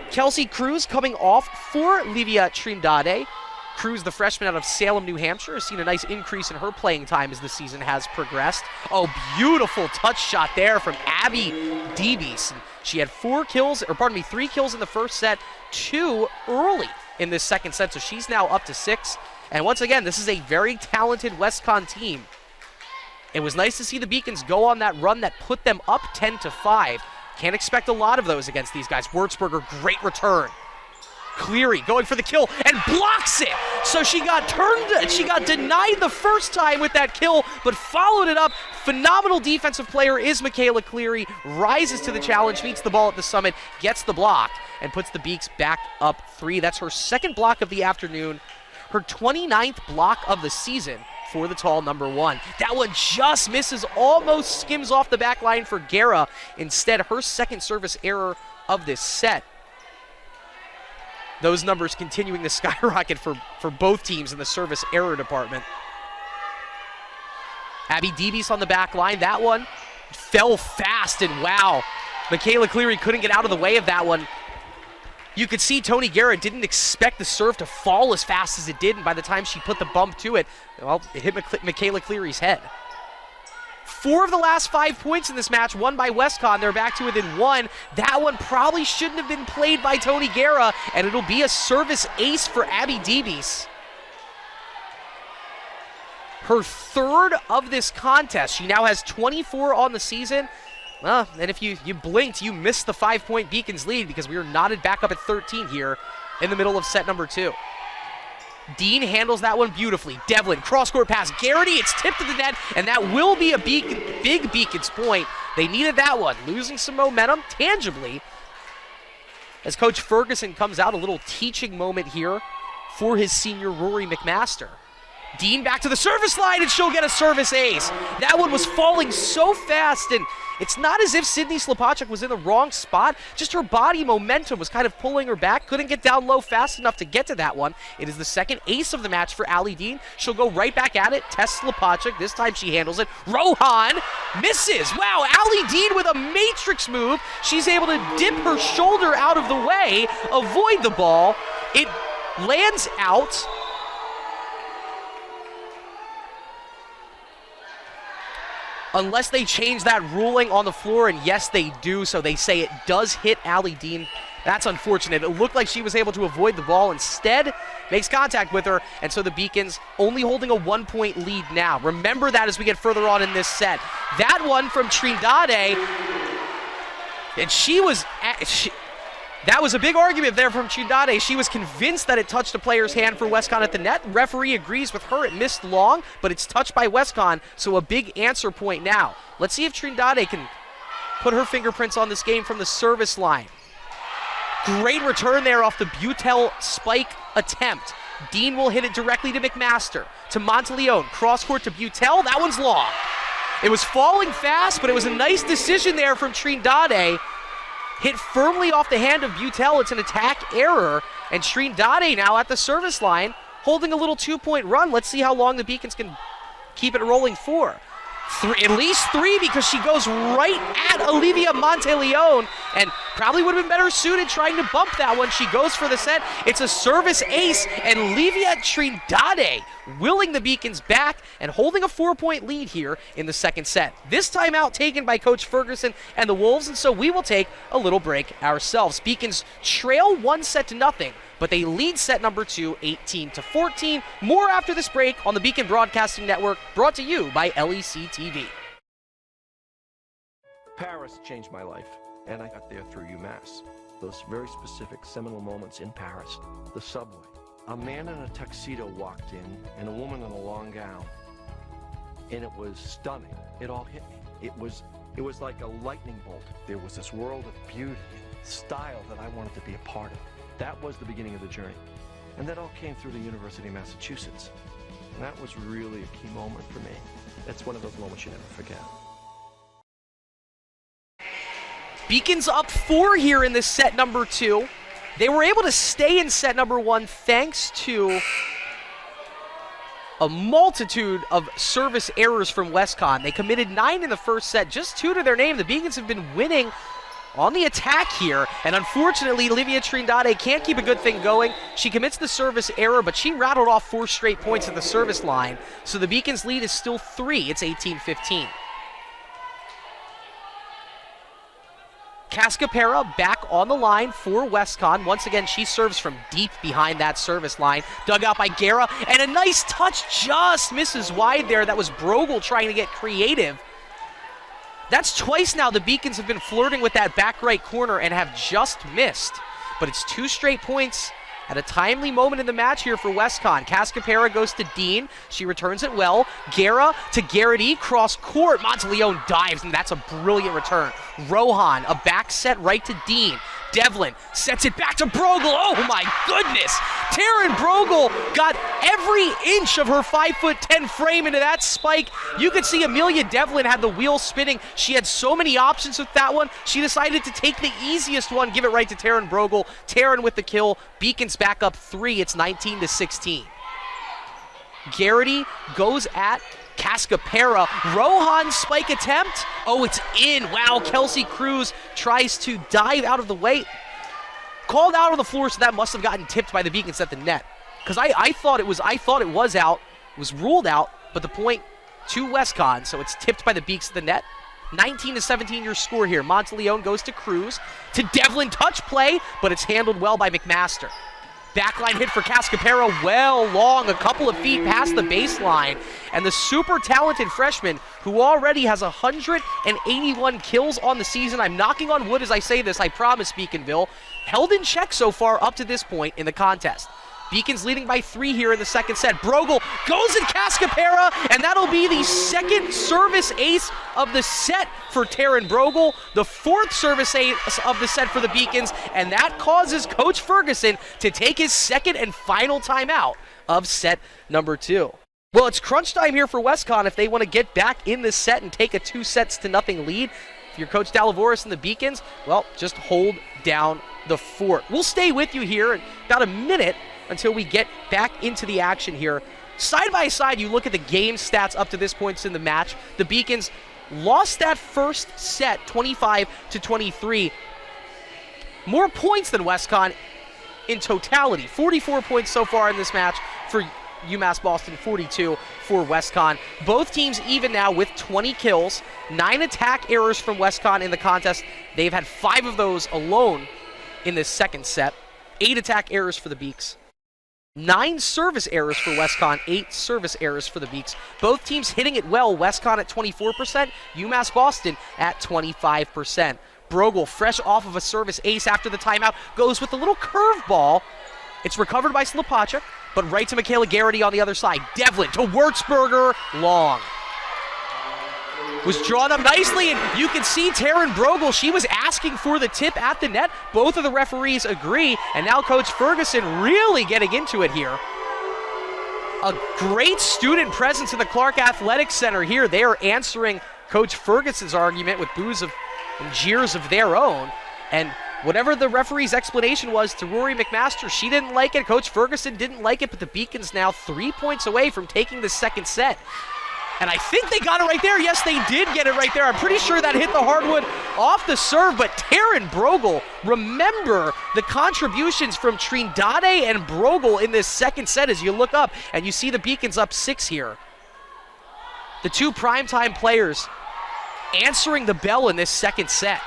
Kelsey Cruz coming off for Livia Trindade. Cruz, the freshman out of Salem, New Hampshire, has seen a nice increase in her playing time as the season has progressed. Oh, beautiful touch shot there from Abby Deebies. She had 3 kills in the first set, 2 early in this second set, so she's now up to 6. And once again, this is a very talented WestConn team. It was nice to see the Beacons go on that run that put them up 10-5. Can't expect a lot of those against these guys. Wurzburger, great return. Cleary going for the kill and blocks it. So she got denied the first time with that kill, but followed it up. Phenomenal defensive player is Michaela Cleary. Rises to the challenge, meets the ball at the summit, gets the block, and puts the Beaks back up 3. That's her second block of the afternoon. Her 29th block of the season for the tall number 1. That one just misses, almost skims off the back line for Guerra. Instead, her second service error of this set. Those numbers continuing to skyrocket for both teams in the service error department. Abby Deebies on the back line. That one fell fast, and wow, Michaela Cleary couldn't get out of the way of that one. You could see Tony Guerra didn't expect the serve to fall as fast as it did, and by the time she put the bump to it, well, it hit Michaela Cleary's head. 4 of the last 5 points in this match won by WestConn. They're back to within 1. That one probably shouldn't have been played by Tony Guerra, and it'll be a service ace for Abby Deebies. Her third of this contest. She now has 24 on the season. Well, and if you blinked, you missed the 5-point Beacons lead because we are knotted back up at 13 here in the middle of set number 2. Dean handles that one beautifully. Devlin, cross-court pass. Garrity, it's tipped to the net, and that will be a big Beacons point. They needed that one. Losing some momentum tangibly as Coach Ferguson comes out, a little teaching moment here for his senior Rory McMaster. Dean back to the service line, and she'll get a service ace. That one was falling so fast, and it's not as if Sydney Slupacic was in the wrong spot. Just her body momentum was kind of pulling her back. Couldn't get down low fast enough to get to that one. It is the second ace of the match for Allie Dean. She'll go right back at it. Test Slupacic. This time she handles it. Rohan misses. Wow, Allie Dean with a matrix move. She's able to dip her shoulder out of the way, avoid the ball. It lands out. Unless they change that ruling on the floor, and yes, they do, so they say it does hit Allie Dean. That's unfortunate. It looked like she was able to avoid the ball. Instead, makes contact with her, and so the Beacons only holding a 1-point lead now. Remember that as we get further on in this set. That one from Trindade, and that was a big argument there from Trindade. She was convinced that it touched a player's hand for WestConn at the net. Referee agrees with her. It missed long, but it's touched by WestConn, so a big answer point now. Let's see if Trindade can put her fingerprints on this game from the service line. Great return there off the Butel spike attempt. Dean will hit it directly to McMaster. To Monteleone. Cross-court to Butel. That one's long. It was falling fast, but it was a nice decision there from Trindade. Hit firmly off the hand of Butel. It's an attack error. And Trindade now at the service line holding a little 2-point run. Let's see how long the Beacons can keep it rolling for. At least 3, because she goes right at Olivia Monteleone, and probably would have been better suited trying to bump that one. She goes for the set. It's a service ace, and Olivia Trindade willing the Beacons back and holding a 4-point lead here in the second set. This timeout taken by Coach Ferguson and the Wolves, and so we will take a little break ourselves. Beacons trail 1-0, but they lead set number 2, 18-14. More after this break on the Beacon Broadcasting Network, brought to you by LEC TV. Paris changed my life, and I got there through UMass. Those very specific seminal moments in Paris. The subway. A man in a tuxedo walked in, and a woman in a long gown. And it was stunning. It all hit me. It was like a lightning bolt. There was this world of beauty and style that I wanted to be a part of. That was the beginning of the journey. And that all came through the University of Massachusetts. And that was really a key moment for me. That's one of those moments you never forget. Beacons up 4 here in this set number 2. They were able to stay in set number 1 thanks to a multitude of service errors from WestConn. They committed 9 in the first set, just 2 to their name. The Beacons have been winning on the attack here, and unfortunately, Olivia Trindade can't keep a good thing going. She commits the service error, but she rattled off 4 straight points at the service line, so the Beacons' lead is still 3. It's 18-15. Cascapera back on the line for WestConn. Once again, she serves from deep behind that service line. Dug out by Guerra, and a nice touch just misses wide there. That was Brogel trying to get creative. That's twice now the Beacons have been flirting with that back right corner and have just missed. But it's 2 straight points at a timely moment in the match here for WestConn. Cascapera goes to Dean. She returns it well. Guerra to Garrity, cross court. Monteleone dives, and that's a brilliant return. Rohan, a back set right to Dean. Devlin sets it back to Brogel. Oh my goodness! Taryn Brogel got every inch of her 5'10" frame into that spike. You could see Amelia Devlin had the wheel spinning. She had so many options with that one. She decided to take the easiest one, give it right to Taryn Brogel. Taryn with the kill. Beacons back up 3. It's 19-16. Garrity goes at Cascapera. Rohan spike attempt. Oh, it's in. Wow, Kelsey Cruz tries to dive out of the way. Called out on the floor, so that must have gotten tipped by the Beacons at the net. Because I thought it was out. It was ruled out, but the point to WestConn, so it's tipped by the Beaks at the net. 19-17 your score here. Monteleone goes to Cruz. To Devlin, touch play, but it's handled well by McMaster. Backline hit for Cascapera, well long, a couple of feet past the baseline. And the super talented freshman, who already has 181 kills on the season, I'm knocking on wood as I say this, I promise, Beaconville, held in check so far up to this point in the contest. Beacons leading by 3 here in the second set. Brogel goes at Cascapera, and that'll be the second service ace of the set for Taryn Brogel, the 4th service ace of the set for the Beacons, and that causes Coach Ferguson to take his second and final timeout of set number 2. Well, it's crunch time here for WestConn if they want to get back in this set and take a 2-0 lead. If you're Coach Dalavoris and the Beacons, well, just hold down the fort. We'll stay with you here in about a minute until we get back into the action here. Side by side, you look at the game stats up to this point in the match. The Beacons lost that first set 25-23. More points than WestConn in totality. 44 points so far in this match for UMass Boston, 42 for WestConn. Both teams even now with 20 kills. 9 attack errors from WestConn in the contest. They've had 5 of those alone in this second set. 8 attack errors for the Beaks. 9 service errors for WestConn, 8 service errors for the Beaks. Both teams hitting it well. WestConn at 24%, UMass Boston at 25%. Brogel, fresh off of a service ace after the timeout, goes with a little curveball. It's recovered by Slapachuk, but right to Michaela Garrity on the other side. Devlin to Wurtzberger, long. Was drawn up nicely, and you can see Taryn Brogel, she was asking for the tip at the net. Both of the referees agree, and now Coach Ferguson really getting into it here. A great student presence in the Clark Athletics Center here. They are answering Coach Ferguson's argument with boos and jeers of their own. And whatever the referee's explanation was to Rory McMaster, she didn't like it. Coach Ferguson didn't like it, but the Beacons now 3 points away from taking the second set. And I think they got it right there. Yes, they did get it right there. I'm pretty sure that hit the hardwood off the serve, but Taryn Brogel, remember the contributions from Trindade and Brogel in this second set as you look up and you see the Beacons up 6 here. The two primetime players answering the bell in this second set.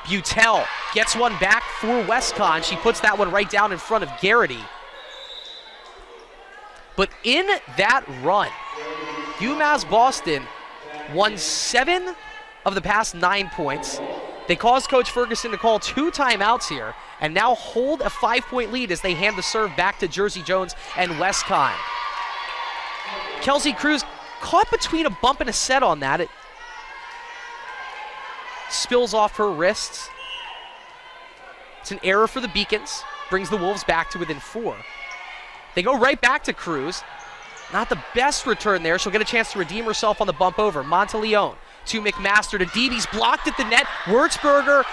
Butel gets one back for WestConn. She puts that one right down in front of Garrity. But in that run, UMass Boston won 7 of the past 9 points. They caused Coach Ferguson to call 2 timeouts here and now hold a 5-point lead as they hand the serve back to Jersey Jones and WestConn. Kelsey Cruz caught between a bump and a set on that. It spills off her wrists. It's an error for the Beacons. Brings the Wolves back to within 4. They go right back to Cruz. Not the best return there. She'll get a chance to redeem herself on the bump over. Monteleone to McMaster to Deebe's blocked at the net. Würzberger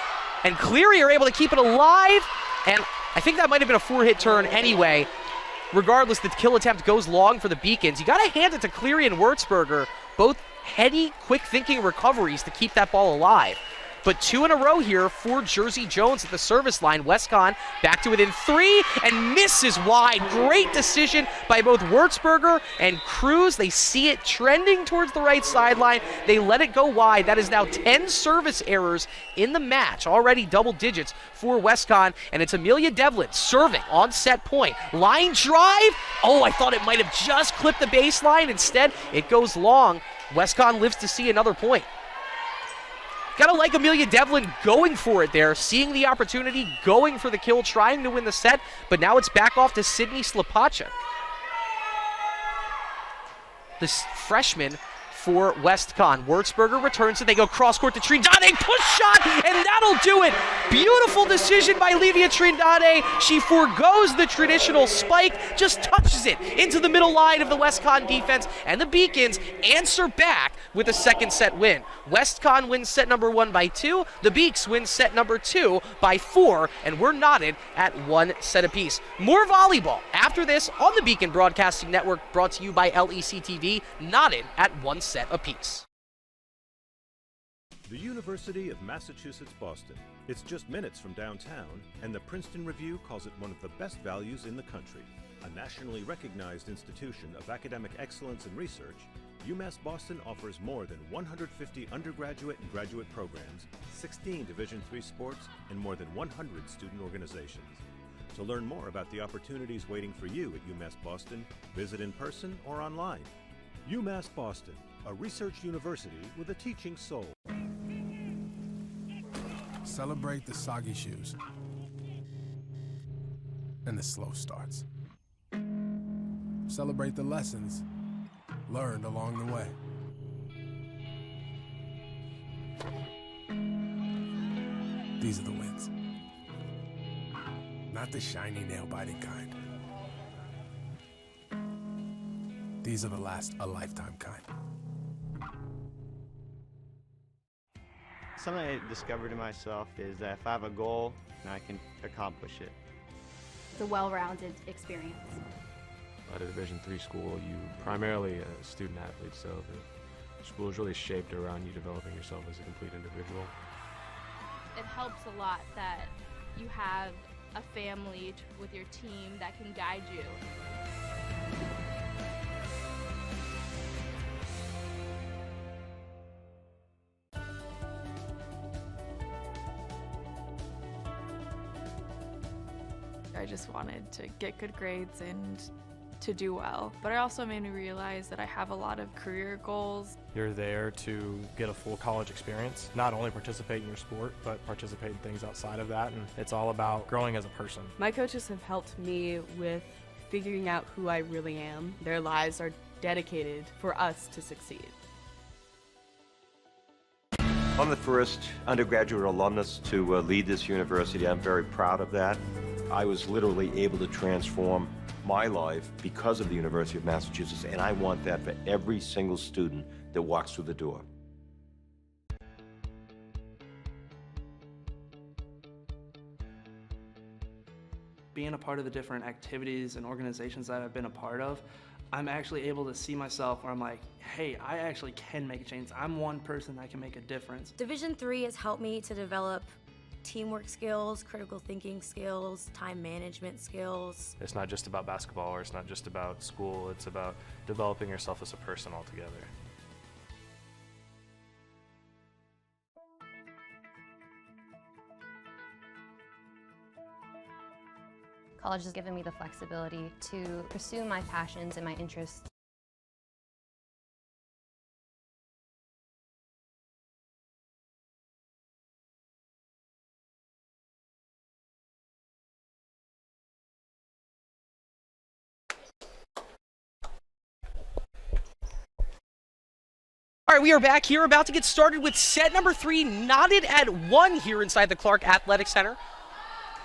and Cleary are able to keep it alive. And I think that might have been a 4-hit turn anyway. Regardless, the kill attempt goes long for the Beacons. You got to hand it to Cleary and Würzberger. Both heady, quick-thinking recoveries to keep that ball alive. But 2 in a row here for Jersey Jones at the service line. WestConn back to within 3 and misses wide. Great decision by both Würzberger and Cruz. They see it trending towards the right sideline. They let it go wide. That is now 10 service errors in the match. Already double digits for WestConn. And it's Amelia Devlin serving on set point. Line drive. Oh, I thought it might have just clipped the baseline. Instead, it goes long. WestConn lives to see another point. Gotta like Amelia Devlin going for it there, seeing the opportunity, going for the kill, trying to win the set, but now it's back off to Sydney Slapacek. This freshman for WestConn. Würzberger returns it. They go cross-court to Trindade. Push shot, and that'll do it. Beautiful decision by Livia Trindade. She forgoes the traditional spike, just touches it into the middle line of the WestConn defense, and the Beacons answer back with a second set win. WestConn wins set number 1 by 2. The Beaks win set number 2 by 4, and we're knotted at 1 set apiece. More volleyball after this on the Beacon Broadcasting Network, brought to you by LEC TV, knotted at 1 set apiece. The University of Massachusetts Boston. It's just minutes from downtown, and the Princeton Review calls it one of the best values in the country. A nationally recognized institution of academic excellence and research, UMass Boston offers more than 150 undergraduate and graduate programs, 16 Division III sports, and more than 100 student organizations. To learn more about the opportunities waiting for you at UMass Boston, visit in person or online. UMass Boston, a research university with a teaching soul. Celebrate the soggy shoes and the slow starts. Celebrate the lessons learned along the way. These are the wins. Not the shiny, nail-biting kind. These are the last a lifetime kind. Something I discovered in myself is that if I have a goal, I can accomplish it. It's a well-rounded experience. At a Division III school, you primarily a student athlete, so the school is really shaped around you developing yourself as a complete individual. It helps a lot that you have a family with your team that can guide you. I just wanted to get good grades and to do well, but it also made me realize that I have a lot of career goals. You're there to get a full college experience, not only participate in your sport, but participate in things outside of that, and it's all about growing as a person. My coaches have helped me with figuring out who I really am. Their lives are dedicated for us to succeed. I'm the first undergraduate alumnus to lead this university. I'm very proud of that. I was literally able to transform my life because of the University of Massachusetts, and I want that for every single student that walks through the door. being a part of the different activities and organizations that I've been a part of, I'm actually able to see myself where I'm like, hey, I actually can make a change. I'm one person that can make a difference. Division III has helped me to develop teamwork skills, critical thinking skills, time management skills. It's not just about basketball, or it's not just about school, it's about developing yourself as a person altogether. College has given me the flexibility to pursue my passions and my interests. All right, we are back here, about to get started with set number 3, knotted at 1 here inside the Clark Athletic Center.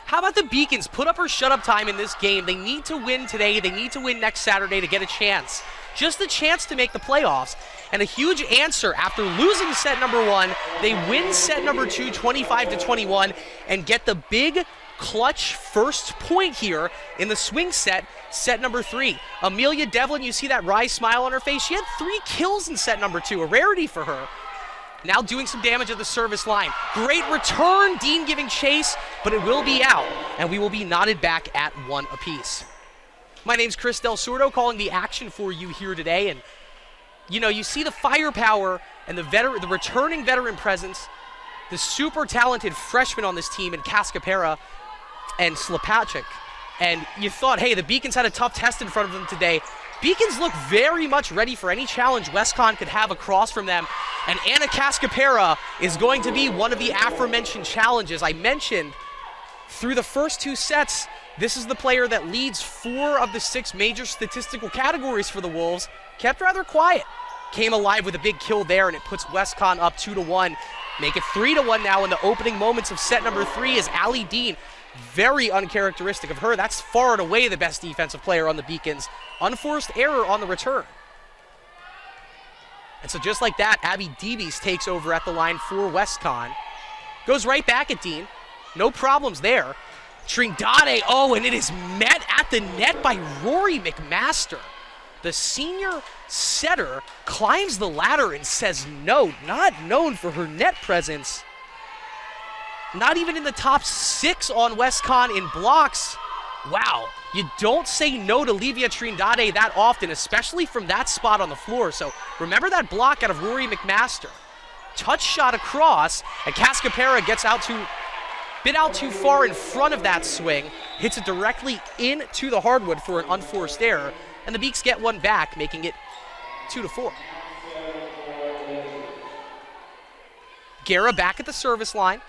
How about the Beacons? Put up or shut up time in this game. They need to win today. They need to win next Saturday to get a chance. Just a chance to make the playoffs. And a huge answer after losing set number 1. They win set number 2, 25-21, and get the big clutch first point here in the swing set, set number 3. Amelia Devlin, you see that wry smile on her face. She had 3 kills in set number 2, a rarity for her. Now doing some damage at the service line. Great return, Dean giving chase, but it will be out, and we will be knotted back at 1 apiece. My name's Chris Del Sordo, calling the action for you here today, and you know, you see the firepower and the returning veteran presence, the super talented freshman on this team in Cascapera and Slapachik, and you thought, hey, the Beacons had a tough test in front of them today. Beacons look very much ready for any challenge WestConn could have across from them, and Anna Cascapera is going to be one of the aforementioned challenges. I mentioned through the first 2 sets, this is the player that leads 4 of the 6 major statistical categories for the Wolves. Kept rather quiet. Came alive with a big kill there, and it puts WestConn up 2-1. Make it 3-1 now in the opening moments of set number 3 is Allie Dean. Very uncharacteristic of her. That's far and away the best defensive player on the Beacons. Unforced error on the return. And so just like that, Abby Deebies takes over at the line for WestConn. Goes right back at Dean. No problems there. Trindade, oh, and it is met at the net by Rory McMaster. The senior setter climbs the ladder and says no, not known for her net presence. Not even in the top 6 on WestConn in blocks. Wow, you don't say no to Livia Trindade that often, especially from that spot on the floor. So remember that block out of Rory McMaster. Touch shot across, and Cascapera gets bit out too far in front of that swing, hits it directly into the hardwood for an unforced error, and the Beaks get one back, making it 2-4. Guerra back at the service line,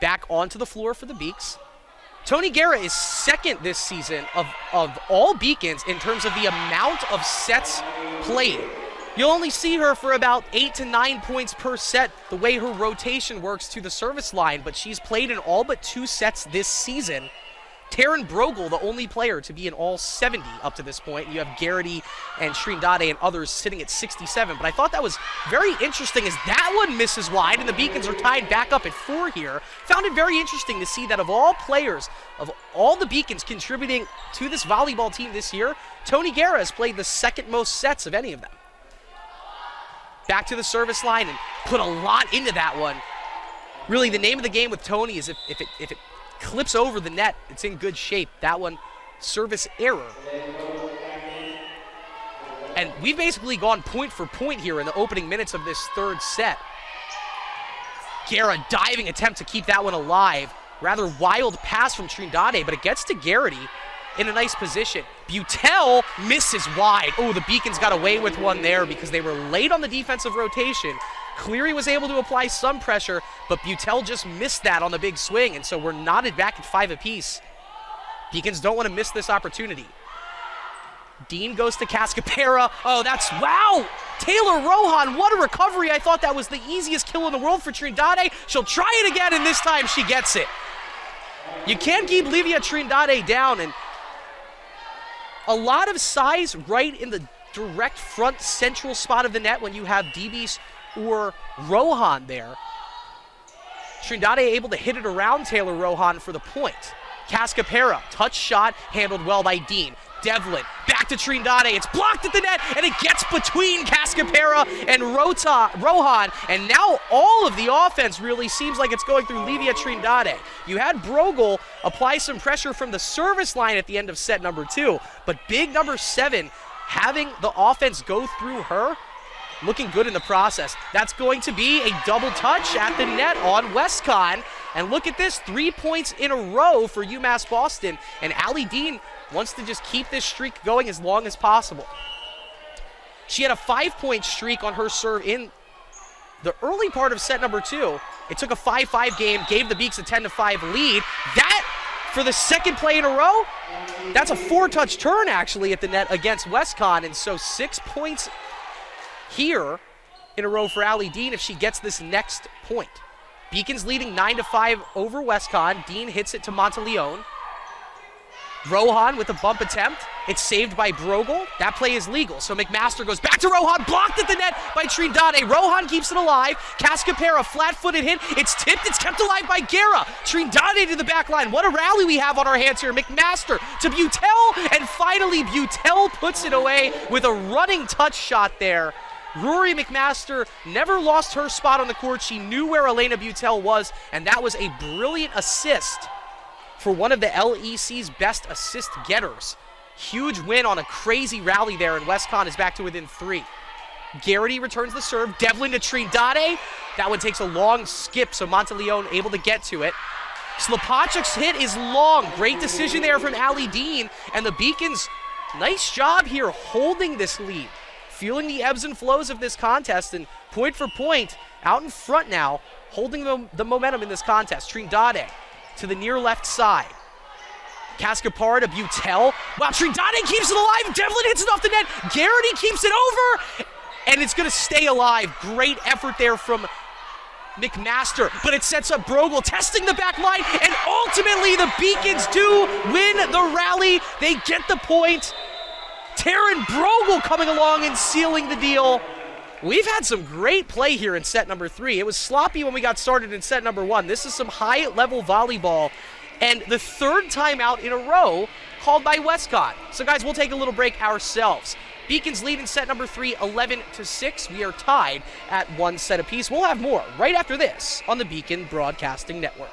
back onto the floor for the Beaks. Tony Guerra is second this season of all Beacons in terms of the amount of sets played. You'll only see her for about 8 to 9 points per set, the way her rotation works to the service line, but she's played in all but 2 sets this season. Taryn Brogel, the only player to be in all 70 up to this point. You have Garrity and Trindade and others sitting at 67. But I thought that was very interesting as that one misses wide, and the Beacons are tied back up at 4 here. Found it very interesting to see that of all players, of all the Beacons contributing to this volleyball team this year, Tony Guerra has played the second most sets of any of them. Back to the service line and put a lot into that one. Really, the name of the game with Tony is if it clips over the net, it's in good shape. That one, service error. And we've basically gone point for point here in the opening minutes of this third set. Guerra diving attempt to keep that one alive. Rather wild pass from Trindade, but it gets to Garrity in a nice position. Butel misses wide. Oh, the Beacons got away with one there because they were late on the defensive rotation. Cleary was able to apply some pressure, but Butel just missed that on the big swing, and so we're knotted back at 5 apiece. Beacons don't want to miss this opportunity. Dean goes to Cascapera. Oh, that's, wow! Taylor Rohan, what a recovery. I thought that was the easiest kill in the world for Trindade. She'll try it again, and this time she gets it. You can't keep Livia Trindade down, and a lot of size right in the direct front central spot of the net when you have Deebies or Rohan there. Trindade able to hit it around Taylor Rohan for the point. Cascapera, touch shot, handled well by Dean. Devlin, back to Trindade. It's blocked at the net, and it gets between Cascapera and Rohan. And now all of the offense really seems like it's going through Livia Trindade. You had Brogel apply some pressure from the service line at the end of set number 2, but big number 7 having the offense go through her, looking good in the process. That's going to be a double touch at the net on WestConn. And look at this, 3 points in a row for UMass Boston. And Allie Dean wants to just keep this streak going as long as possible. She had a 5-point streak on her serve in the early part of set number 2. It took a 5-5 game, gave the Beaks a 10-5 lead. That, for the second play in a row, that's a 4-touch turn actually at the net against WestConn. And so 6 points here in a row for Allie Dean if she gets this next point. Beacons leading 9-5 over WestConn. Dean hits it to Monteleone. Rohan with a bump attempt. It's saved by Brogel. That play is legal. So McMaster goes back to Rohan, blocked at the net by Trindade. Rohan keeps it alive. Cascapera, flat-footed hit. It's tipped. It's kept alive by Guerra. Trindade to the back line. What a rally we have on our hands here. McMaster to Butel, and finally Butel puts it away with a running touch shot there. Rory McMaster never lost her spot on the court. She knew where Elena Butel was, and that was a brilliant assist for one of the LEC's best assist getters. Huge win on a crazy rally there, and WestConn is back to within 3. Garrity returns the serve. Devlin to Trindade. That one takes a long skip, so Monteleone able to get to it. Slapachuk's hit is long. Great decision there from Allie Dean, and the Beacons, nice job here holding this lead. Feeling the ebbs and flows of this contest, and point for point, out in front now, holding the momentum in this contest. Trindade to the near left side. Cascapara to Butel. Wow, Trindade keeps it alive. Devlin hits it off the net. Garrity keeps it over, and it's going to stay alive. Great effort there from McMaster, but it sets up Brogel testing the back line, and ultimately the Beacons do win the rally. They get the point. Taryn Brogel coming along and sealing the deal. We've had some great play here in set number 3. It was sloppy when we got started in set number 1. This is some high-level volleyball, and the 3rd time out in a row called by WestConn. So guys, we'll take a little break ourselves. Beacons lead in set number 3, 11-6. We are tied at 1 set apiece. We'll have more right after this on the Beacon Broadcasting Network.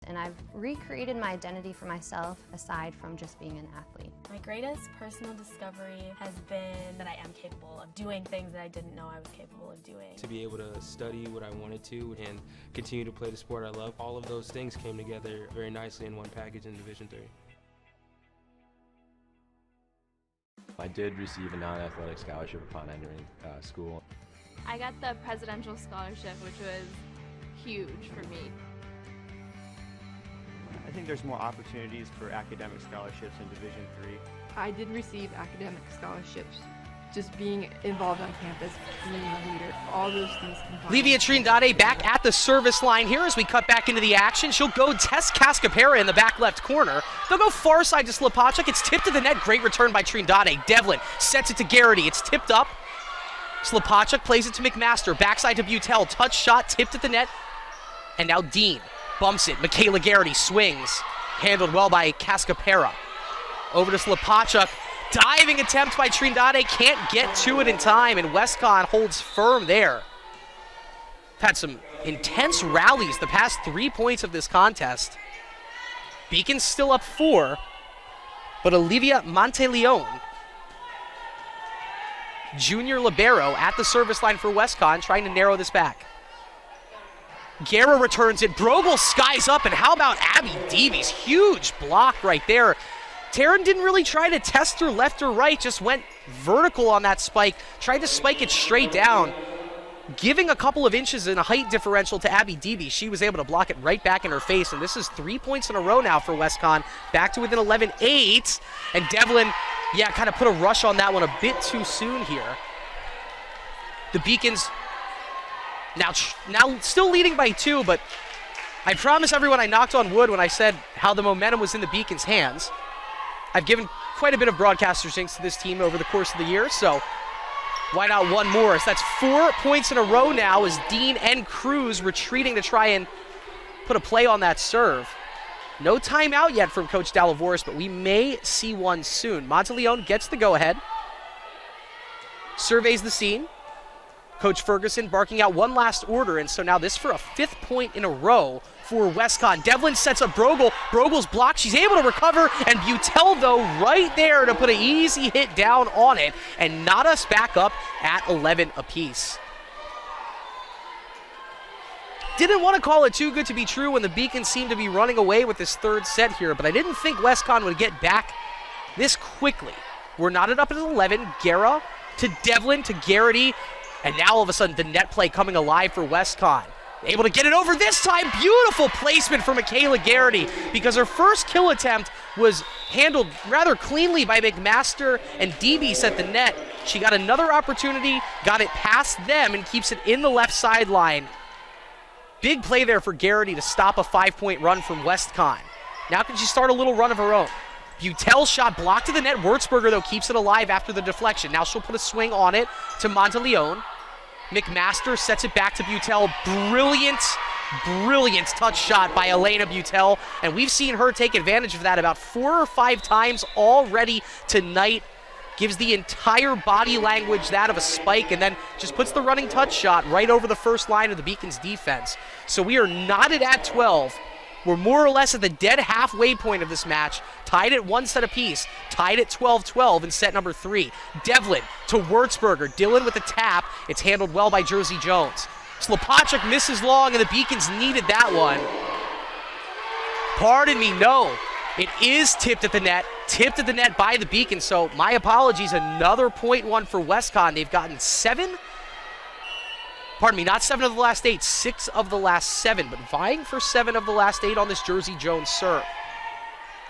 And I've recreated my identity for myself aside from just being an athlete. My greatest personal discovery has been that I am capable of doing things that I didn't know I was capable of doing. To be able to study what I wanted to and continue to play the sport I love, all of those things came together very nicely in one package in Division III. I did receive a non-athletic scholarship upon entering school. I got the presidential scholarship, which was huge for me. I think there's more opportunities for academic scholarships in Division III. I did receive academic scholarships. Just being involved on campus, being a leader, all those things combined. Livia Trindade back at the service line here as we cut back into the action. She'll go test Cascapera in the back left corner. They'll go far side to Slapachuk. It's tipped to the net. Great return by Trindade. Devlin sets it to Garrity. It's tipped up. Slapachuk plays it to McMaster. Backside to Butel. Touch shot tipped at the net. And now Dean bumps it. Michaela Garrity swings. Handled well by Cascapera. Over to Slapachuk. Diving attempt by Trindade. Can't get to it in time, and WestConn holds firm there. Had some intense rallies the past 3 points of this contest. Beacon's still up 4, but Olivia Monteleone, junior libero, at the service line for WestConn, trying to narrow this back. Guerra returns it. Brogel skies up, and how about Abby Deeby's huge block right there. Taryn didn't really try to test her left or right, just went vertical on that spike, tried to spike it straight down, giving a couple of inches in a height differential to Abby Deeby. She was able to block it right back in her face, and this is 3 points in a row now for WestConn, back to within 11-8, and Devlin, yeah, kind of put a rush on that one a bit too soon here. The Beacons now still leading by 2, but I promise everyone I knocked on wood when I said how the momentum was in the Beacons' hands. I've given quite a bit of broadcaster jinx to this team over the course of the year, so why not one more? So that's 4 points in a row now as Dean and Cruz retreating to try and put a play on that serve. No timeout yet from Coach Dalavoris, but we may see one soon. Monteleone gets the go-ahead. Surveys the scene. Coach Ferguson barking out one last order, and so now this for a 5th point in a row for WestConn. Devlin sets up Brogel. Brogel's blocked. She's able to recover, and Butel, though, right there to put an easy hit down on it and knot us back up at 11 apiece. Didn't want to call it too good to be true when the Beacons seemed to be running away with this 3rd set here, but I didn't think WestConn would get back this quickly. We're knotted up at 11. Guerra to Devlin to Garrity, and now all of a sudden the net play coming alive for WestConn. Able to get it over this time. Beautiful placement for Michaela Garrity, because her first kill attempt was handled rather cleanly by McMaster, and DB set the net. She got another opportunity, got it past them, and keeps it in the left sideline. Big play there for Garrity to stop a 5-point run from WestConn. Now can she start a little run of her own? Butel shot blocked to the net. Würzburger, though, keeps it alive after the deflection. Now she'll put a swing on it to Monteleone. McMaster sets it back to Butel. Brilliant touch shot by Elena Butel, and we've seen her take advantage of that about 4 or 5 times already tonight. Gives the entire body language that of a spike, and then just puts the running touch shot right over the first line of the Beacons defense. So we are knotted at 12. We're more or less at the dead halfway point of this match, tied at 1 set apiece, tied at 12-12 in set number 3. Devlin to Würzburger. Dillon with the tap. It's handled well by Jersey Jones. Slopacek misses long, and the Beacons needed that one. Pardon me, no. It is tipped at the net by the Beacons, so my apologies. Another point one for WestConn. They've gotten 7. Pardon me, not 7 of the last 8, 6 of the last 7, but vying for 7 of the last 8 on this Jersey Jones serve.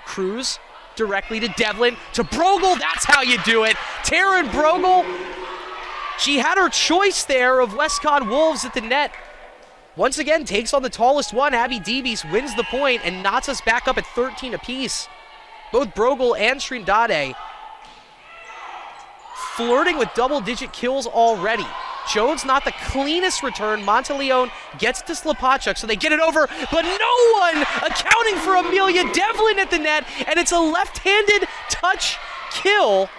Cruz directly to Devlin, to Brogel. That's how you do it. Taryn Brogel, she had her choice there of WestConn Wolves at the net. Once again, takes on the tallest one. Abby Deebies wins the point and knots us back up at 13 apiece. Both Brogel and Shrindade flirting with double-digit kills already. Jones not the cleanest return. Monteleone gets to Slopacek, so they get it over, but no one accounting for Amelia Devlin at the net, and it's a left-handed touch kill.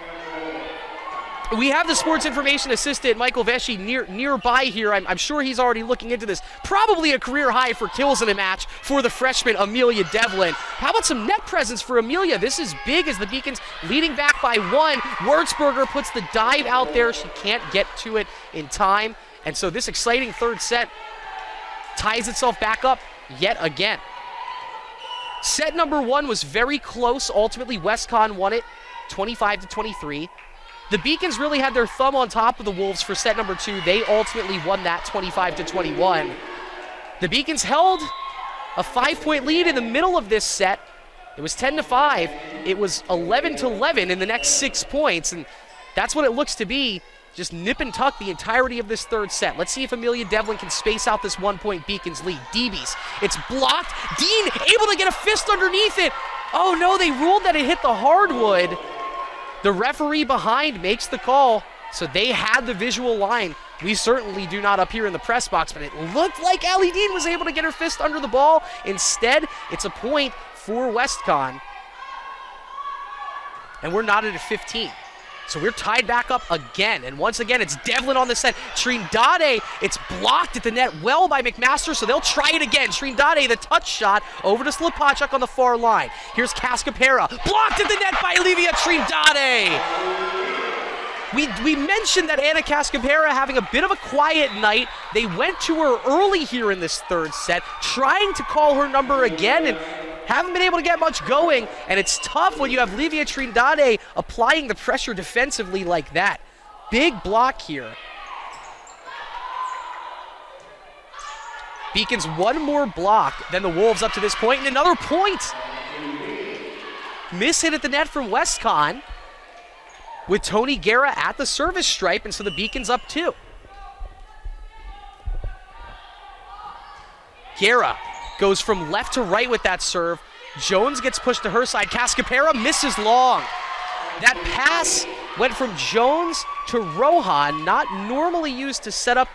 We have the sports information assistant, Michael Vesci, nearby here. I'm sure he's already looking into this. Probably a career high for kills in a match for the freshman Amelia Devlin. How about some net presence for Amelia? This is big as the Beacons leading back by 1. Würzburger puts the dive out there. She can't get to it in time. And so this exciting 3rd set ties itself back up yet again. Set number 1 was very close. Ultimately, WestConn won it 25-23. The Beacons really had their thumb on top of the Wolves for set number 2. They ultimately won that 25-21. The Beacons held a 5-point lead in the middle of this set. It was 10-5. It was 11-11 in the next 6 points, and that's what it looks to be. Just nip and tuck the entirety of this 3rd set. Let's see if Amelia Devlin can space out this 1-point Beacons lead. Deebies, it's blocked. Dean able to get a fist underneath it. Oh no, they ruled that it hit the hardwood. The referee behind makes the call, so they had the visual line. We certainly do not up here in the press box, but it looked like Allie Dean was able to get her fist under the ball. Instead, it's a point for WestConn. And we're knotted at 15. So we're tied back up again. And once again, it's Devlin on the set. Shrindade, it's blocked at the net well by McMaster, so they'll try it again. Shrindade, the touch shot over to Slopacek on the far line. Here's Cascapera, blocked at the net by Olivia Shrindade. We mentioned that Anna Cascapera having a bit of a quiet night. They went to her early here in this 3rd set, trying to call her number again, and haven't been able to get much going, and it's tough when you have Livia Trindade applying the pressure defensively like that. Big block here. Beacons 1 more block than the Wolves up to this point, and another point. Miss hit at the net from WestConn with Tony Guerra at the service stripe, and so the Beacons up 2. Guerra goes from left to right with that serve. Jones gets pushed to her side. Cascapera misses long. That pass went from Jones to Rohan, not normally used to set up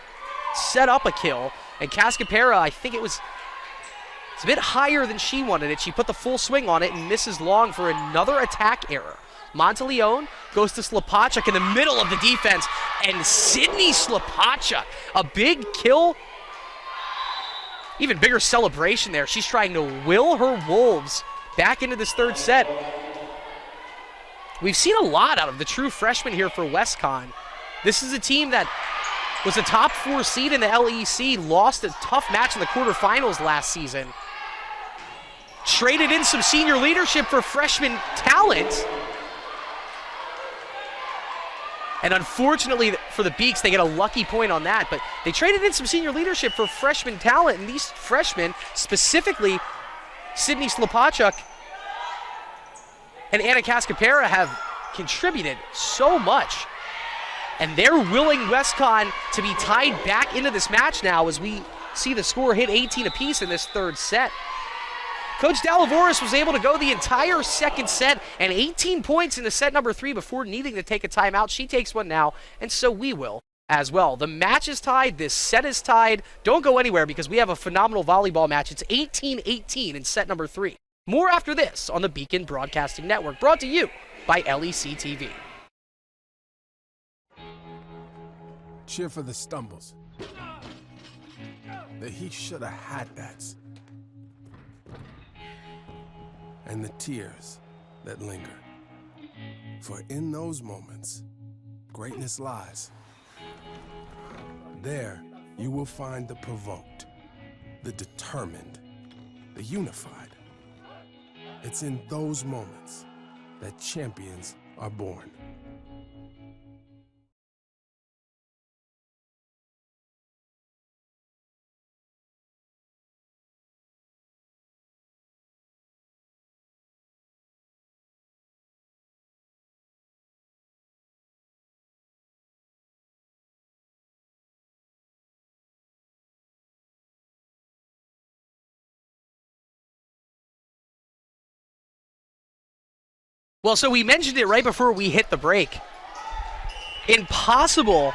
a kill. And Cascapera, I think it was It's a bit higher than she wanted it. She put the full swing on it and misses long for another attack error. Monteleone goes to Slapachuk in the middle of the defense, and Sydney Slapachuk, a big kill, even bigger celebration there. She's trying to will her Wolves back into this third set. We've seen a lot out of the true freshman here for WestConn. This is a team that was a top 4 seed in the LEC, lost a tough match in the quarterfinals last season, traded in some senior leadership for freshman talent, and unfortunately for the Beaks, they get a lucky point on that, but they traded in some senior leadership for freshman talent, and these freshmen, specifically Sydney Slapachuk and Anna Cascapera, have contributed so much. And they're willing WestConn to be tied back into this match now as we see the score hit 18 apiece in this third set. Coach Dalavoris was able to go the entire second set and 18 points into set number 3 before needing to take a timeout. She takes one now, and so we will as well. The match is tied. This set is tied. Don't go anywhere because we have a phenomenal volleyball match. It's 18-18 in set number 3. More after this on the Beacon Broadcasting Network, brought to you by LEC TV. Cheer for the stumbles. That he should have had that. And the tears that linger. For in those moments, greatness lies. There, you will find the provoked, the determined, the unified. It's in those moments that champions are born. Well, so we mentioned it right before we hit the break. Impossible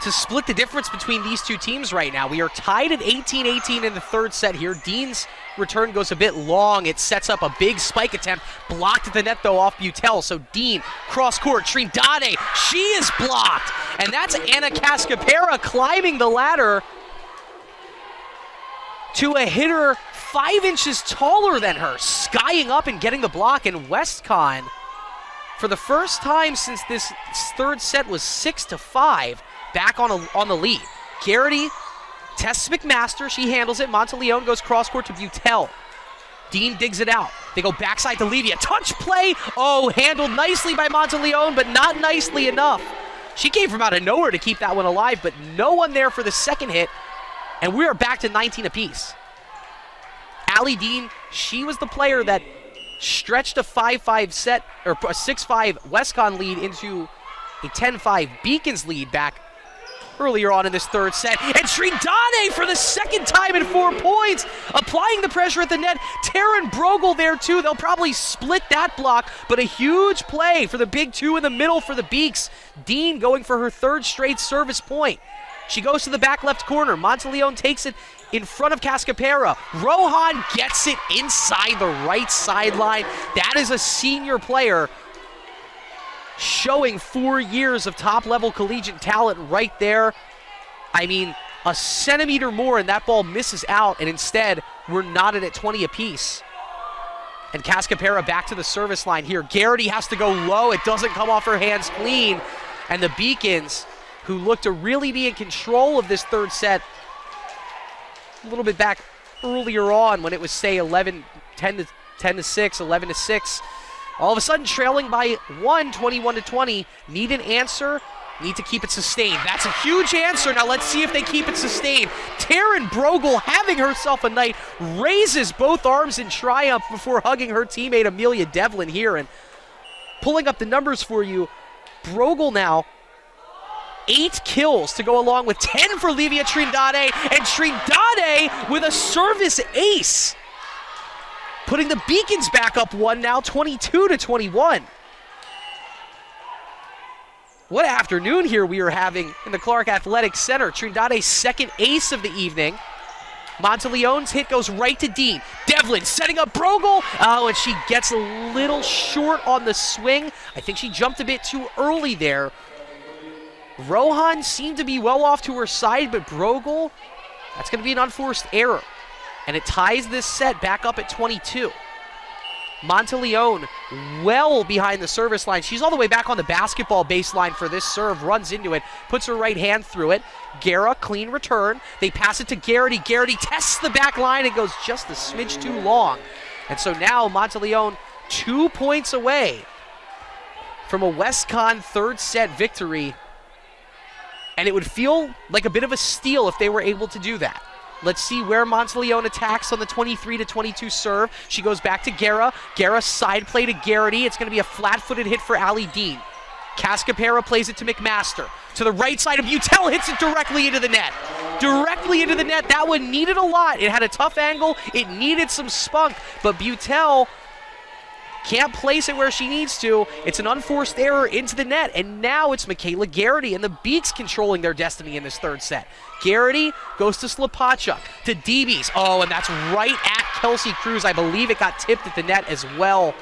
to split the difference between these two teams right now. We are tied at 18-18 in the third set here. Dean's return goes a bit long. It sets up a big spike attempt. Blocked at the net, though, off Butel. So Dean, cross-court, Trindade, she is blocked. And that's Anna Cascapera climbing the ladder to a hitter 5 inches taller than her, skying up and getting the block. And WestConn, for the first time since this third set was 6-5, back on the lead. Garrity tests McMaster. She handles it. Monteleone goes cross-court to Butel. Dean digs it out. They go backside to Levy. A touch play. Oh, handled nicely by Monteleone, but not nicely enough. She came from out of nowhere to keep that one alive, but no one there for the second hit, and we are back to 19 apiece. Allie Dean, she was the player that stretched a 5-5 set, or a 6-5 WestConn lead into a 10-5 Beacons lead back earlier on in this third set. And Trindade for the second time in 4 points, applying the pressure at the net. Taryn Brogel there too. They'll probably split that block, but a huge play for the big 2 in the middle for the Beaks. Dean going for her 3rd straight service point. She goes to the back left corner. Monteleone takes it in front of Cascapera. Rohan gets it inside the right sideline. That is a senior player showing 4 years of top-level collegiate talent right there. I mean, a centimeter more and that ball misses out, and instead we're knotted at 20 apiece. And Cascapera back to the service line here. Garrity has to go low. It doesn't come off her hands clean. And the Beacons, who look to really be in control of this third set, a little bit back earlier on when it was, say, 10-6, 11-6. All of a sudden trailing by 1, 21-20. Need an answer, need to keep it sustained. That's a huge answer. Now let's see if they keep it sustained. Taryn Brogel, having herself a night, raises both arms in triumph before hugging her teammate Amelia Devlin here. And pulling up the numbers for you, Brogel now 8 kills to go along with 10 for Livia Trindade, and Trindade with a service ace, putting the Beacons back up 1 now, 22-21. What afternoon here we are having in the Clark Athletic Center. Trindade's 2nd ace of the evening. Monteleone's hit goes right to Dean. Devlin setting up Brogel. Oh, and she gets a little short on the swing. I think she jumped a bit too early there. Rohan seemed to be well off to her side, but Brogel, that's going to be an unforced error. And it ties this set back up at 22. Monteleone well behind the service line. She's all the way back on the basketball baseline for this serve, runs into it, puts her right hand through it. Guerra, clean return. They pass it to Garrity. Garrity tests the back line and goes just a smidge too long. And so now Monteleone 2 points away from a WestConn third set victory. And it would feel like a bit of a steal if they were able to do that. Let's see where Monteleone attacks on the 23-22 serve. She goes back to Guerra. Guerra side play to Garrity. It's going to be a flat-footed hit for Allie Dean. Cascapera plays it to McMaster. To the right side of Butel, hits it directly into the net. Directly into the net. That one needed a lot. It had a tough angle. It needed some spunk. But Butel can't place it where she needs to. It's an unforced error into the net, and now it's Michaela Garrity and the Beaks controlling their destiny in this third set. Garrity goes to Slopachuk, to Deebies. Oh, and that's right at Kelsey Cruz. I believe it got tipped at the net as well.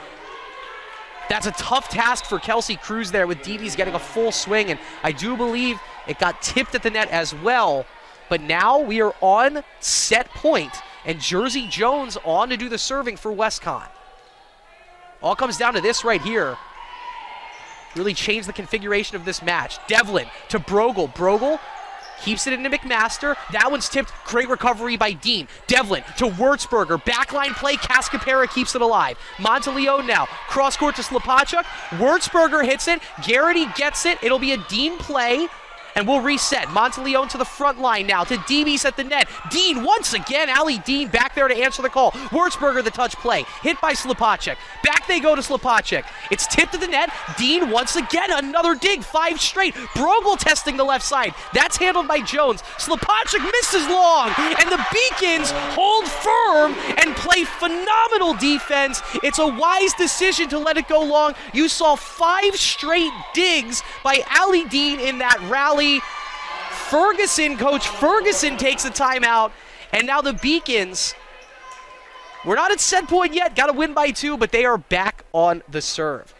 That's a tough task for Kelsey Cruz there with Deebies getting a full swing, and I do believe it got tipped at the net as well. But now we are on set point, and Jersey Jones on to do the serving for WestConn. All comes down to this right here. Really changed the configuration of this match. Devlin to Brogel. Brogel keeps it into McMaster. That one's tipped. Great recovery by Dean. Devlin to Wurtzberger. Backline play. Cascapera keeps it alive. Monteleone now. Cross court to Slopachuk. Wurtzberger hits it. Garrity gets it. It'll be a Dean play. And we'll reset. Monteleone to the front line now. To Deebies at the net. Dean once again. Allie Dean back there to answer the call. Wurtzberger the touch play. Hit by Slopachuk. Back they go to Slopachuk. It's tipped at the net. Dean once again. Another dig. 5 straight. Brogel testing the left side. That's handled by Jones. Slopachuk misses long. And the Beacons hold firm and play phenomenal defense. It's a wise decision to let it go long. You saw 5 straight digs by Allie Dean in that rally. Coach Ferguson takes a timeout, and now the Beacons, we're not at set point yet, got to win by 2, but they are back on the serve.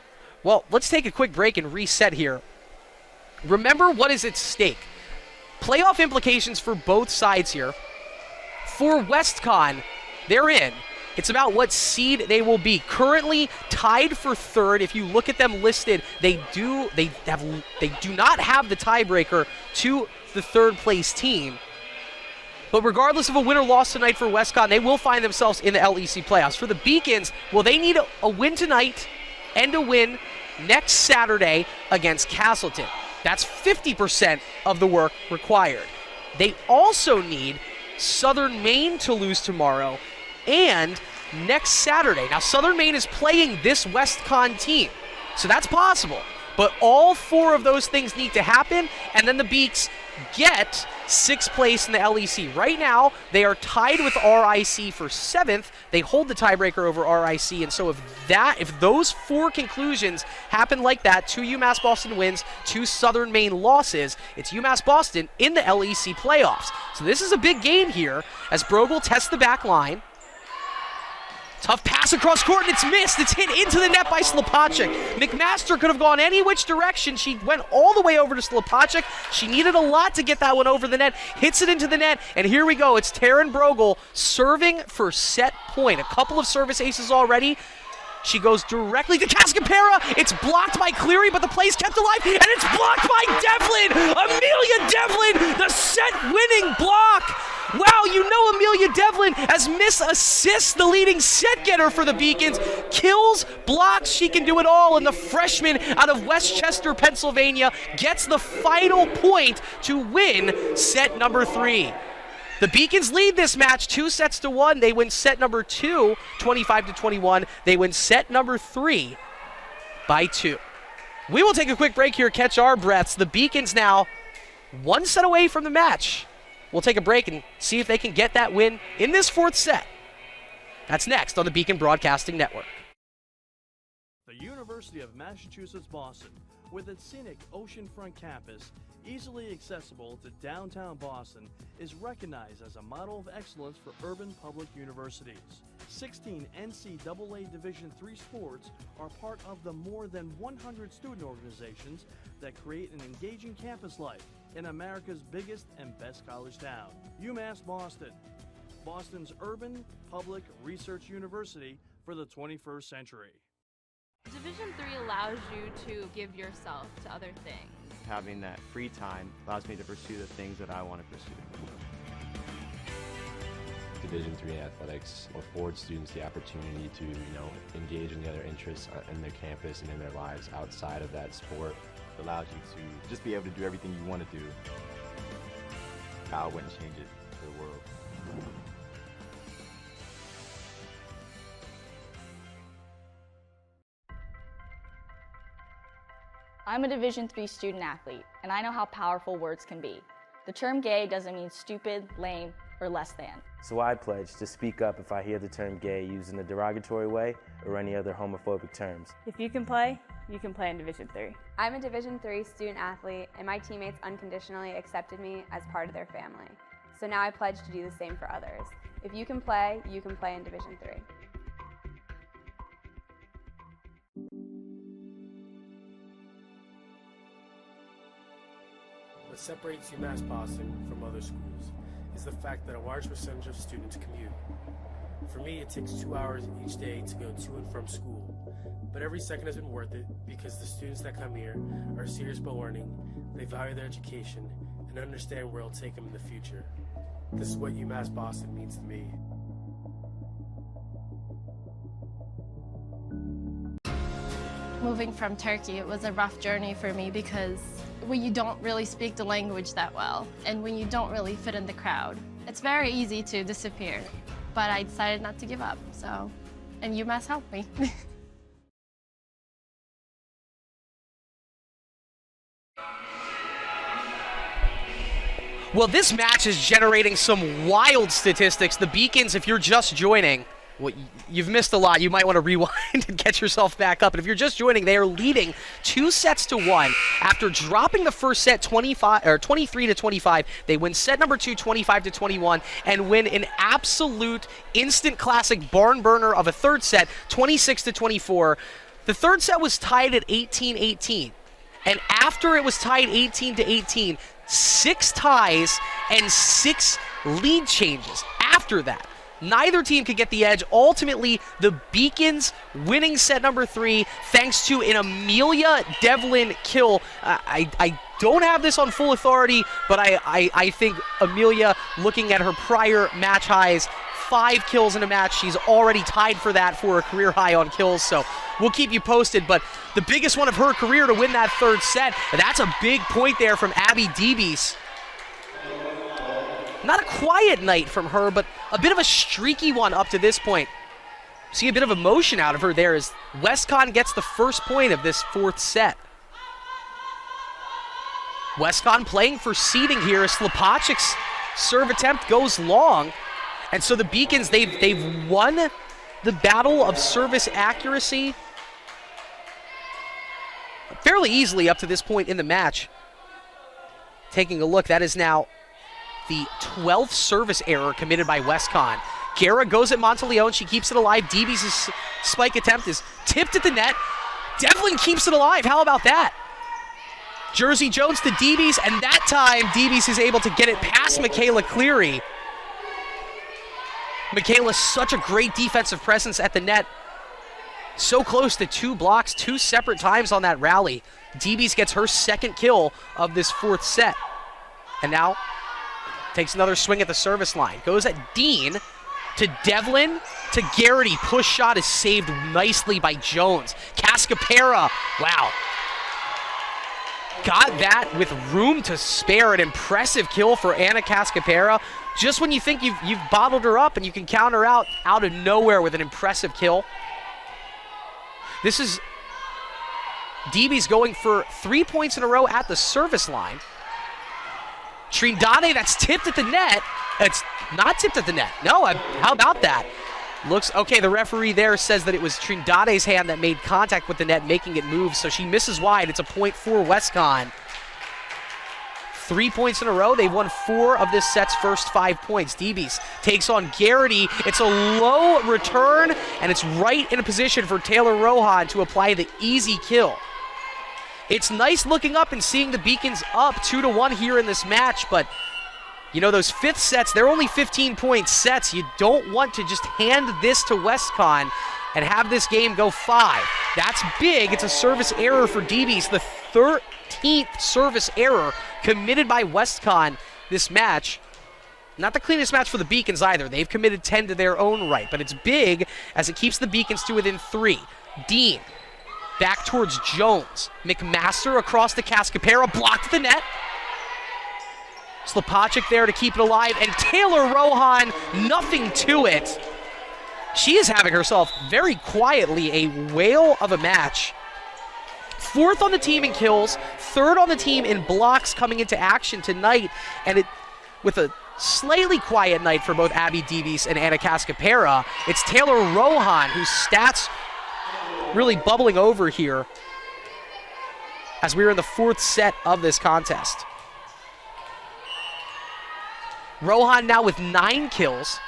Well, let's take a quick break and reset here. Remember what is at stake. Playoff implications for both sides here. For WestConn, they're in. It's about what seed they will be. Currently tied for third. If you look at them listed, they do not have the tiebreaker to the third place team. But regardless of a win or loss tonight for WestConn, they will find themselves in the LEC playoffs. For the Beacons, well, they need a win tonight and a win next Saturday against Castleton. That's 50% of the work required. They also need Southern Maine to lose tomorrow and next Saturday. Now, Southern Maine is playing this WestConn team, so that's possible. But all 4 of those things need to happen, and then the Beaks get 6th place in the LEC. Right now, they are tied with RIC for 7th. They hold the tiebreaker over RIC, and so if those 4 conclusions happen like that, 2 UMass Boston wins, 2 Southern Maine losses, it's UMass Boston in the LEC playoffs. So this is a big game here as Brogel tests the back line. Tough pass across court, and it's missed. It's hit into the net by Slopachuk. McMaster could have gone any which direction. She went all the way over to Slopachuk. She needed a lot to get that one over the net. Hits it into the net, and here we go. It's Taryn Brogel serving for set point. A couple of service aces already. She goes directly to Cascapera. It's blocked by Cleary, but the play's kept alive, and it's blocked by Devlin. Amelia Devlin, the set-winning block. Wow, you know Amelia Devlin has assists the leading set getter for the Beacons. Kills, blocks, she can do it all, and the freshman out of Westchester, Pennsylvania, gets the final point to win set number 3. The Beacons lead this match 2-1. They win set number 2, 25-21. They win set number 3 by 2. We will take a quick break here, catch our breaths. The Beacons now 1 set away from the match. We'll take a break and see if they can get that win in this 4th set. That's next on the Beacon Broadcasting Network. The University of Massachusetts Boston, with its scenic oceanfront campus, easily accessible to downtown Boston, is recognized as a model of excellence for urban public universities. 16 NCAA Division III sports are part of the more than 100 student organizations that create an engaging campus life in America's biggest and best college town. UMass Boston, Boston's urban public research university for the 21st century. Division III allows you to give yourself to other things. Having that free time allows me to pursue the things that I want to pursue. Division III athletics affords students the opportunity to, engage in the other interests in their campus and in their lives outside of that sport. It allows you to just be able to do everything you want to do. I wouldn't change it for the world. I'm a Division III student athlete, and I know how powerful words can be. The term gay doesn't mean stupid, lame, or less than. So I pledge to speak up if I hear the term gay used in a derogatory way or any other homophobic terms. If you can play in Division III. I'm a Division III student athlete, and my teammates unconditionally accepted me as part of their family. So now I pledge to do the same for others. If you can play in Division III. What separates UMass Boston from other schools is the fact that a large percentage of students commute. For me, it takes 2 hours each day to go to and from school, but every second has been worth it because the students that come here are serious about learning, they value their education, and understand where it'll take them in the future. This is what UMass Boston means to me. Moving from Turkey, it was a rough journey for me because when you don't really speak the language that well and when you don't really fit in the crowd, it's very easy to disappear. But I decided not to give up, and UMass helped me. Well, this match is generating some wild statistics. The Beacons, if you're just joining, well, you've missed a lot. You might want to rewind and get yourself back up. And if you're just joining, they are leading 2-1 after dropping the first set 23-25. They win set number 2, 25-21, and win an absolute instant classic barn burner of a third set, 26-24. The third set was tied at 18-18, and after it was tied 18-18, 6 ties and 6 lead changes after that. Neither team could get the edge. Ultimately, the Beacons winning set number 3 thanks to an Amelia Devlin kill. I don't have this on full authority, but I think Amelia, looking at her prior match highs, 5 kills in a match. She's already tied for that for a career high on kills, so we'll keep you posted. But the biggest one of her career to win that third set, that's a big point there from Abby Deebies. Not a quiet night from her, but a bit of a streaky one up to this point. See a bit of emotion out of her there as WestConn gets the first point of this fourth set. WestConn playing for seeding here as Slapacic's serve attempt goes long. And so the Beacons, they've won the battle of service accuracy fairly easily up to this point in the match. Taking a look, that is now the 12th service error committed by WestConn. Guerra goes at Monteleone. She keeps it alive. Deebies' spike attempt is tipped at the net. Devlin keeps it alive. How about that? Jersey Jones to Deebies, and that time Deebies is able to get it past Michaela Cleary. Michaela's such a great defensive presence at the net. So close to 2 blocks 2 separate times on that rally. Deebies gets her second kill of this fourth set. And now takes another swing at the service line. Goes at Dean to Devlin to Garrity. Push shot is saved nicely by Jones. Cascapera, wow. Got that with room to spare. An impressive kill for Anna Cascapera. Just when you think you've bottled her up and you can count her out of nowhere with an impressive kill. This is Deebies going for 3 points in a row at the service line. Trindade, that's tipped at the net. It's not tipped at the net. No, how about that? Looks, okay, the referee there says that it was Trindade's hand that made contact with the net, making it move, so she misses wide. It's a point for WestConn. 3 points in a row. They've won 4 of this set's first 5 points. DBs takes on Garrity. It's a low return, and it's right in a position for Taylor Rohan to apply the easy kill. It's nice looking up and seeing the Beacons up 2-1 here in this match, but you know, those 5th sets, they're only 15-point sets. You don't want to just hand this to WestConn and have this game go 5. That's big. It's a service error for DBs. The 13th service error committed by WestConn this match. Not the cleanest match for the Beacons either. They've committed 10 to their own right, but it's big as it keeps the Beacons to within 3. Dean back towards Jones. McMaster across the Cascapera, blocked the net. Slapacek there to keep it alive, and Taylor Rohan, nothing to it. She is having herself very quietly a whale of a match. 4th on the team in kills, 3rd on the team in blocks coming into action tonight, and it with a slightly quiet night for both Abby Deebes and Anna Cascapera. It's Taylor Rohan whose stats really bubbling over here as we're in the 4th set of this contest. Rohan now with 9 kills.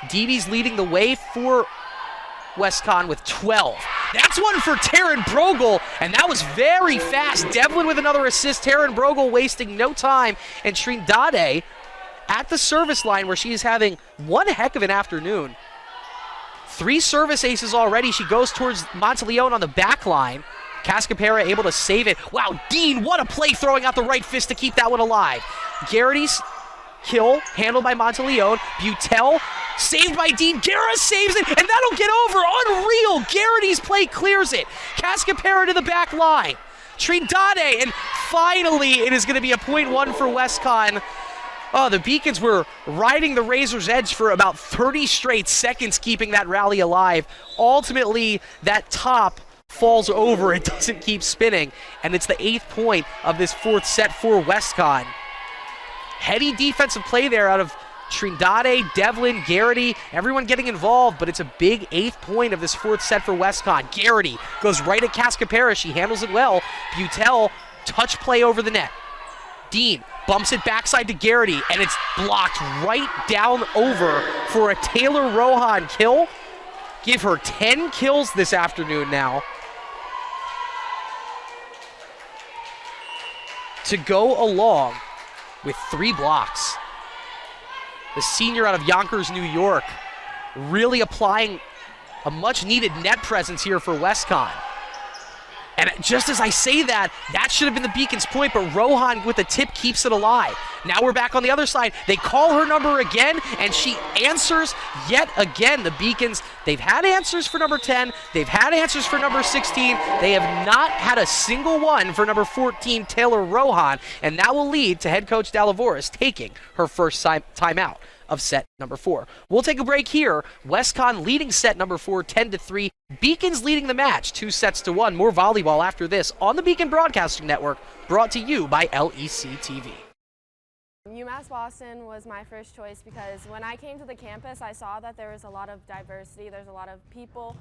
Deebes leading the way for WestConn with 12. That's one for Taryn Brogel, and that was very fast. Devlin with another assist. Taryn Brogel wasting no time, and Trindade at the service line where she is having one heck of an afternoon. 3 service aces already. She goes towards Monteleone on the back line. Cascapera able to save it. Wow, Dean, what a play throwing out the right fist to keep that one alive. Garrity's kill handled by Monteleone. Butel saved by Dean. Guerra saves it, and that'll get over. Unreal. Garrity's play clears it. Cascapera to the back line. Trindade, and finally it is going to be a .1 for WestConn. Oh, the Beacons were riding the razor's edge for about 30 straight seconds, keeping that rally alive. Ultimately, that top falls over. It doesn't keep spinning, and it's the 8th point of this 4th set for WestConn. Heady defensive play there out of Trindade, Devlin, Garrity, everyone getting involved, but it's a big 8th point of this 4th set for WestConn. Garrity goes right at Cascapera. She handles it well. Butel, touch play over the net. Dean bumps it backside to Garrity, and it's blocked right down over for a Taylor Rohan kill. Give her 10 kills this afternoon now. To go along with 3 blocks. The senior out of Yonkers, New York, really applying a much-needed net presence here for WestConn. And just as I say that, that should have been the Beacons' point, but Rohan with the tip keeps it alive. Now we're back on the other side. They call her number again, and she answers yet again. The Beacons, they've had answers for number 10. They've had answers for number 16. They have not had a single one for number 14, Taylor Rohan, and that will lead to head coach Dalavoris taking her first timeout of set number 4. We'll take a break here. WestConn leading set number 4, 10-3. Beacons leading the match, 2-1. More volleyball after this on the Beacon Broadcasting Network, brought to you by LEC TV. UMass Boston was my first choice because when I came to the campus, I saw that there was a lot of diversity. There's a lot of people.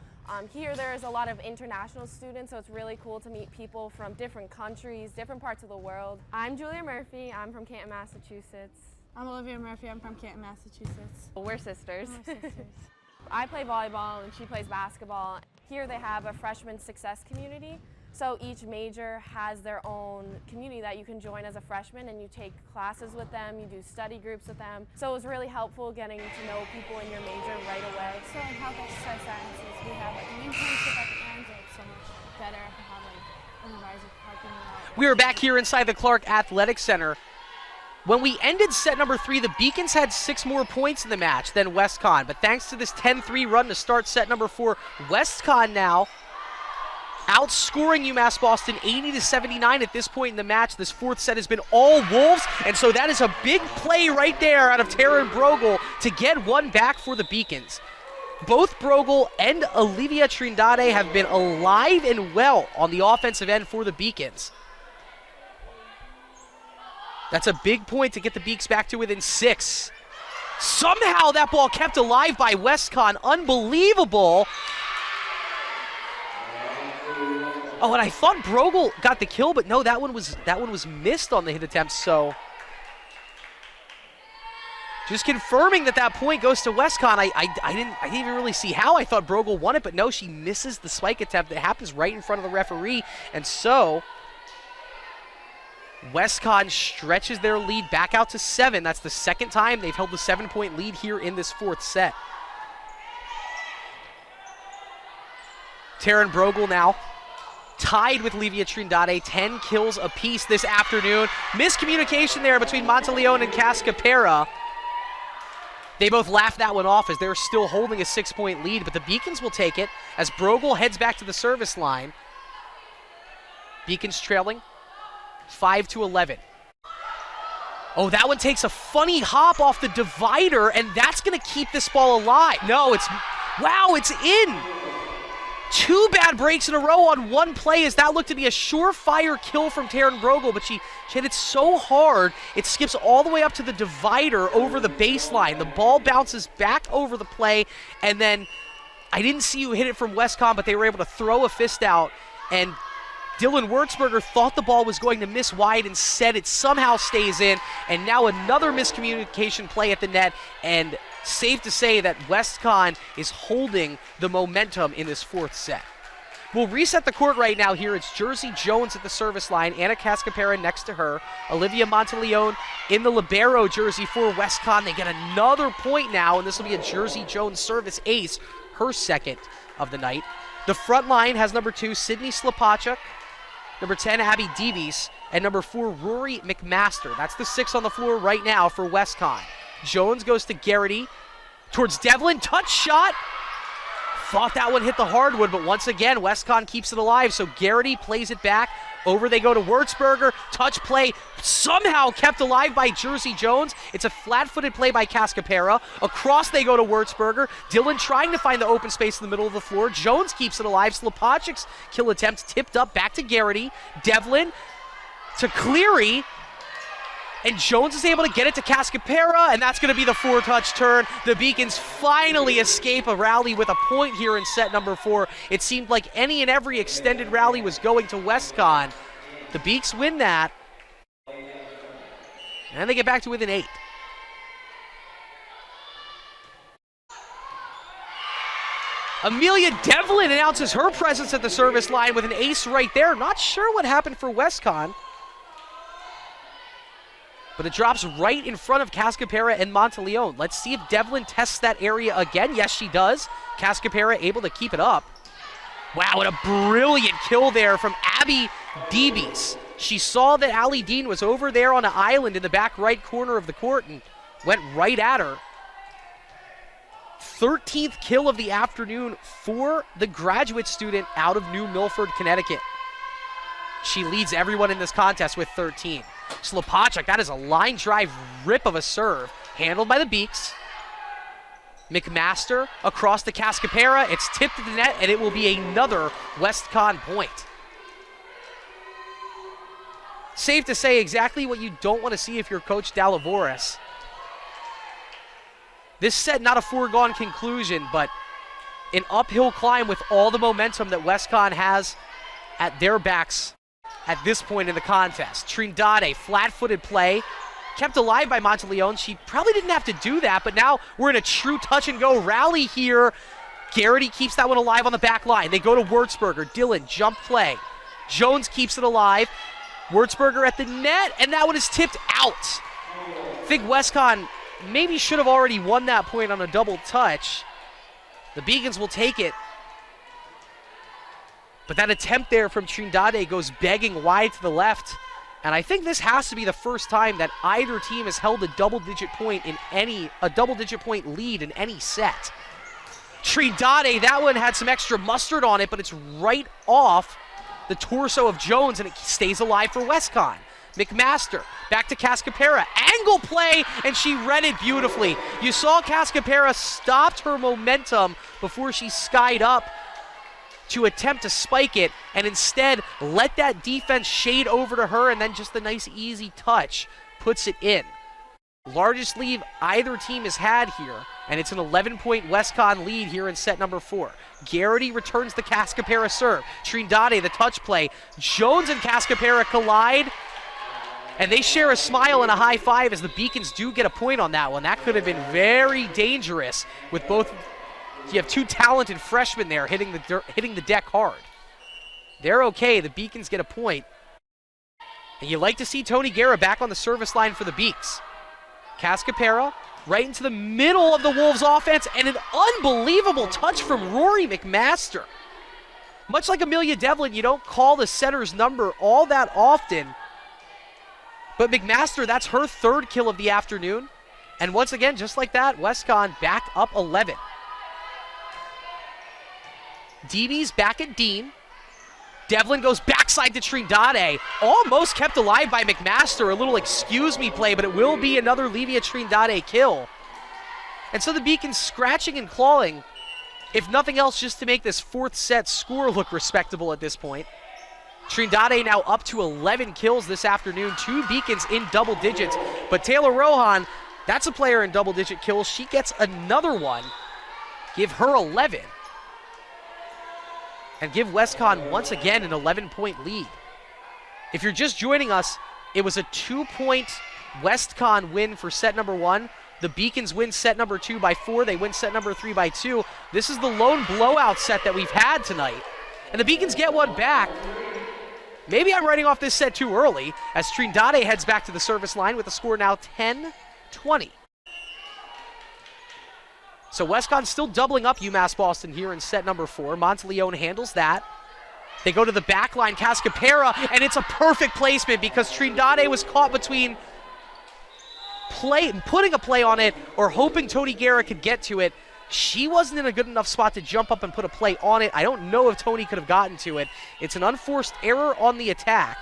Here there is a lot of international students, so it's really cool to meet people from different countries, different parts of the world. I'm Julia Murphy. I'm from Canton, Massachusetts. I'm Olivia Murphy. I'm from Canton, Massachusetts. We're sisters. I play volleyball and she plays basketball. Here they have a freshman success community. So each major has their own community that you can join as a freshman, and you take classes with them, you do study groups with them. So it was really helpful getting to know people in your major right away. So in health exercise sciences, we have an internship at the end, so it's so much better to have an advisor helping you out. We are back here inside the Clark Athletic Center. When we ended set number 3, the Beacons had 6 more points in the match than WestConn, but thanks to this 10-3 run to start set number 4, WestConn now outscoring UMass Boston 80-79 at this point in the match. This 4th set has been all Wolves, and so that is a big play right there out of Taryn Brogel to get one back for the Beacons. Both Brogel and Olivia Trindade have been alive and well on the offensive end for the Beacons. That's a big point to get the Beaks back to within 6. Somehow that ball kept alive by WestConn. Unbelievable. Oh, and I thought Brogel got the kill, but no, that one was missed on the hit attempt, so just confirming that point goes to WestConn. I didn't even really see how. I thought Brogel won it, but no, she misses the spike attempt. It happens right in front of the referee, and so WestConn stretches their lead back out to 7. That's the second time they've held the 7-point lead here in this fourth set. Taryn Brogel now tied with Livia Trindade, 10 kills apiece this afternoon. Miscommunication there between Monteleone and Cascapera. They both laughed that one off as they're still holding a 6-point lead, but the Beacons will take it as Brogel heads back to the service line. Beacons trailing 5-11. Oh, that one takes a funny hop off the divider, and that's going to keep this ball alive. No, it's in. 2 bad breaks in a row on one play as that looked to be a surefire kill from Taryn Brogel, but she hit it so hard, it skips all the way up to the divider over the baseline. The ball bounces back over the play, and then I didn't see who hit it from WestConn, but they were able to throw a fist out, and Dylan Wurtzberger thought the ball was going to miss wide. Instead, it somehow stays in, and now another miscommunication play at the net, and safe to say that WestConn is holding the momentum in this fourth set. We'll reset the court right now here. It's Jersey Jones at the service line, Anna Cascapera next to her, Olivia Monteleone in the libero jersey for WestConn. They get another point now, and this will be a Jersey Jones service ace, her second of the night. The front line has number 2, Sydney Slapachuk, number 10, Abby Deebies, and number 4, Rory McMaster. That's the 6 on the floor right now for WestConn. Jones goes to Garrity, towards Devlin, touch shot. Thought that one hit the hardwood, but once again, WestConn keeps it alive, so Garrity plays it back. Over they go to Wurtzberger, touch play, somehow kept alive by Jersey Jones. It's a flat-footed play by Cascapera. Across they go to Wurtzberger. Dylan trying to find the open space in the middle of the floor. Jones keeps it alive. Slapachuk's kill attempt tipped up back to Garrity. Devlin to Cleary. And Jones is able to get it to Cascapera, and that's going to be the 4-touch turn. The Beacons finally escape a rally with a point here in set number 4. It seemed like any and every extended rally was going to WestConn. The Beaks win that, and they get back to within 8. Amelia Devlin announces her presence at the service line with an ace right there. Not sure what happened for WestConn, but it drops right in front of Cascapera and Monteleone. Let's see if Devlin tests that area again. Yes, she does. Cascapera able to keep it up. Wow, what a brilliant kill there from Abby Deebies. She saw that Allie Dean was over there on an island in the back right corner of the court and went right at her. 13th kill of the afternoon for the graduate student out of New Milford, Connecticut. She leads everyone in this contest with 13. Slapachuk, that is a line drive rip of a serve, handled by the Beaks. McMaster across the Cascapera. It's tipped to the net, and it will be another WestConn point. Safe to say exactly what you don't want to see if you're Coach Dalavoris. This set, not a foregone conclusion, but an uphill climb with all the momentum that WestConn has at their backs at this point in the contest. Trindade, flat-footed play, kept alive by Monteleone. She probably didn't have to do that, but now we're in a true touch-and-go rally here. Garrity keeps that one alive on the back line. They go to Wurtzberger. Dylan, jump play. Jones keeps it alive. Wurtzberger at the net, and that one is tipped out. I think WestConn maybe should have already won that point on a double touch. The Beacons will take it. But that attempt there from Trindade goes begging wide to the left. And I think this has to be the first time that either team has held a double-digit point lead in any set. Trindade, that one had some extra mustard on it, but it's right off the torso of Jones, and it stays alive for WestConn. McMaster, back to Cascapera, angle play, and she read it beautifully. You saw Cascapera stopped her momentum before she skied up to attempt to spike it, and instead let that defense shade over to her, and then just a nice easy touch puts it in. Largest lead either team has had here, and it's an 11-point WestConn lead here in set number 4. Garrity returns the Cascapera serve. Trindade, the touch play. Jones and Cascapera collide, and they share a smile and a high five as the Beacons do get a point on that one. That could have been very dangerous with both. You have two talented freshmen there hitting the deck hard. They're okay. The Beacons get a point. And you like to see Tony Guerra back on the service line for the Beaks. Cascapera right into the middle of the Wolves offense, and an unbelievable touch from Rory McMaster. Much like Amelia Devlin, you don't call the setter's number all that often. But McMaster, that's her 3rd kill of the afternoon. And once again, just like that, WestConn back up 11. DB's back at Dean. Devlin goes backside to Trindade. Almost kept alive by McMaster. A little excuse me play, but it will be another Livia Trindade kill. And so the Beacons scratching and clawing, if nothing else, just to make this 4th set score look respectable at this point. Trindade now up to 11 kills this afternoon. 2 Beacons in double digits. But Taylor Rohan, that's a player in double-digit kills. She gets another one. Give her 11. And give WestConn once again an 11-point lead. If you're just joining us, it was a 2-point WestConn win for set number 1. The Beacons win set number 2 by 4. They win set number 3 by 2. This is the lone blowout set that we've had tonight. And the Beacons get one back. Maybe I'm writing off this set too early, as Trindade heads back to the service line with the score now 10-20. So WestConn still doubling up UMass Boston here in set number 4. Monteleone handles that. They go to the back line, Cascapera, and it's a perfect placement because Trindade was caught between putting a play on it or hoping Tony Guerra could get to it. She wasn't in a good enough spot to jump up and put a play on it. I don't know if Tony could have gotten to it. It's an unforced error on the attack.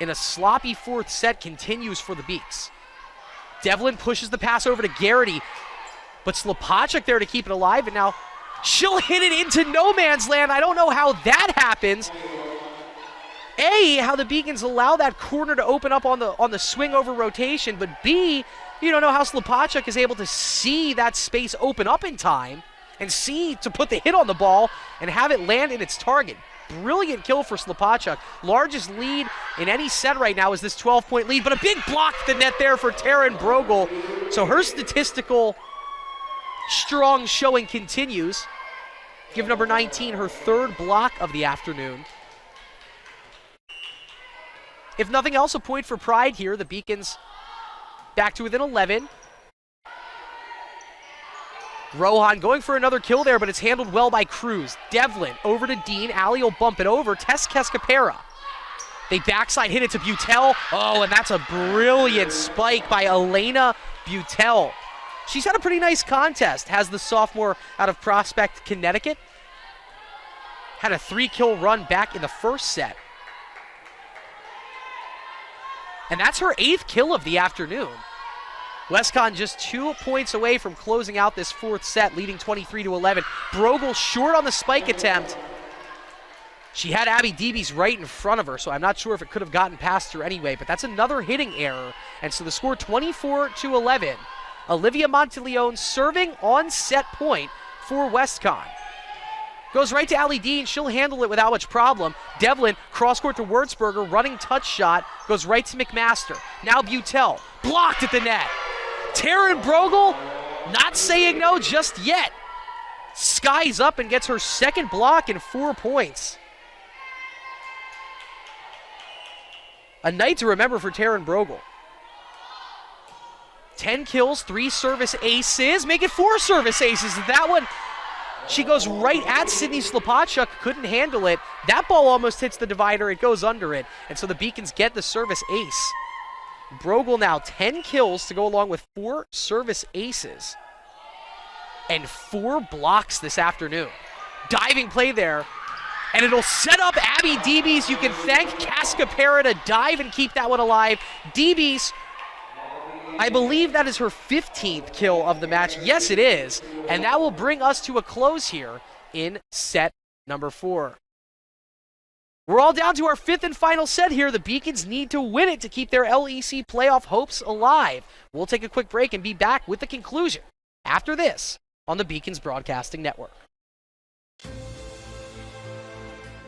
And a sloppy 4th set continues for the Beaks. Devlin pushes the pass over to Garrity, but Slopacek there to keep it alive, and now she'll hit it into no man's land. I don't know how that happens. A, how the Beacons allow that corner to open up on the swing over rotation, but B, you don't know how Slopacek is able to see that space open up in time and see to put the hit on the ball and have it land in its target. Brilliant kill for Slopacek. Largest lead in any set right now is this 12-point lead, but a big block to the net there for Taryn Brogel. So her statistical strong showing continues. Give number 19 her 3rd block of the afternoon. If nothing else, a point for pride here. The Beacons back to within 11. Rohan going for another kill there, but it's handled well by Cruz. Devlin over to Dean. Allie will bump it over. Tess Cascapera. They backside hit it to Butel. Oh, and that's a brilliant spike by Elena Butel. She's had a pretty nice contest. Has the sophomore out of Prospect, Connecticut. Had a 3-kill run back in the 1st set. And that's her 8th kill of the afternoon. WestConn just 2 points away from closing out this 4th set, leading 23-11. Brogel short on the spike attempt. She had Abby Deebies right in front of her, so I'm not sure if it could have gotten past her anyway, but that's another hitting error. And so the score 24-11. Olivia Monteleone serving on set point for WestConn. Goes right to Allie Dean. She'll handle it without much problem. Devlin, cross-court to Wurzberger, running touch shot, goes right to McMaster. Now Butel, blocked at the net. Taryn Brogel, not saying no just yet. Skies up and gets her 2nd block and 4 points. A night to remember for Taryn Brogel. 10 kills, 3 service aces, make it 4 service aces. That one, she goes right at Sydney Slopacek, couldn't handle it. That ball almost hits the divider, it goes under it. And so the Beacons get the service ace. Brogel now 10 kills to go along with 4 service aces. And 4 blocks this afternoon. Diving play there. And it'll set up Abby Deebies. You can thank Cascapera to dive and keep that one alive. Deebies, I believe that is her 15th kill of the match. Yes, it is. And that will bring us to a close here in set number 4. We're all down to our fifth and final set here. The Beacons need to win it to keep their LEC playoff hopes alive. We'll take a quick break and be back with the conclusion after this on the Beacons Broadcasting Network.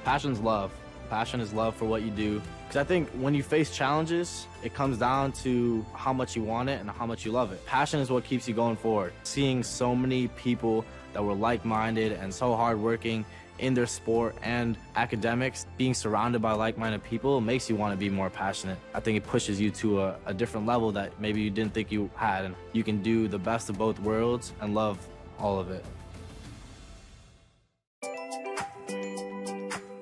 Passion's love. Passion is love for what you do. Because I think when you face challenges, it comes down to how much you want it and how much you love it. Passion is what keeps you going forward. Seeing so many people that were like-minded and so hardworking in their sport and academics, being surrounded by like-minded people makes you want to be more passionate. I think it pushes you to a different level that maybe you didn't think you had, and you can do the best of both worlds and love all of it.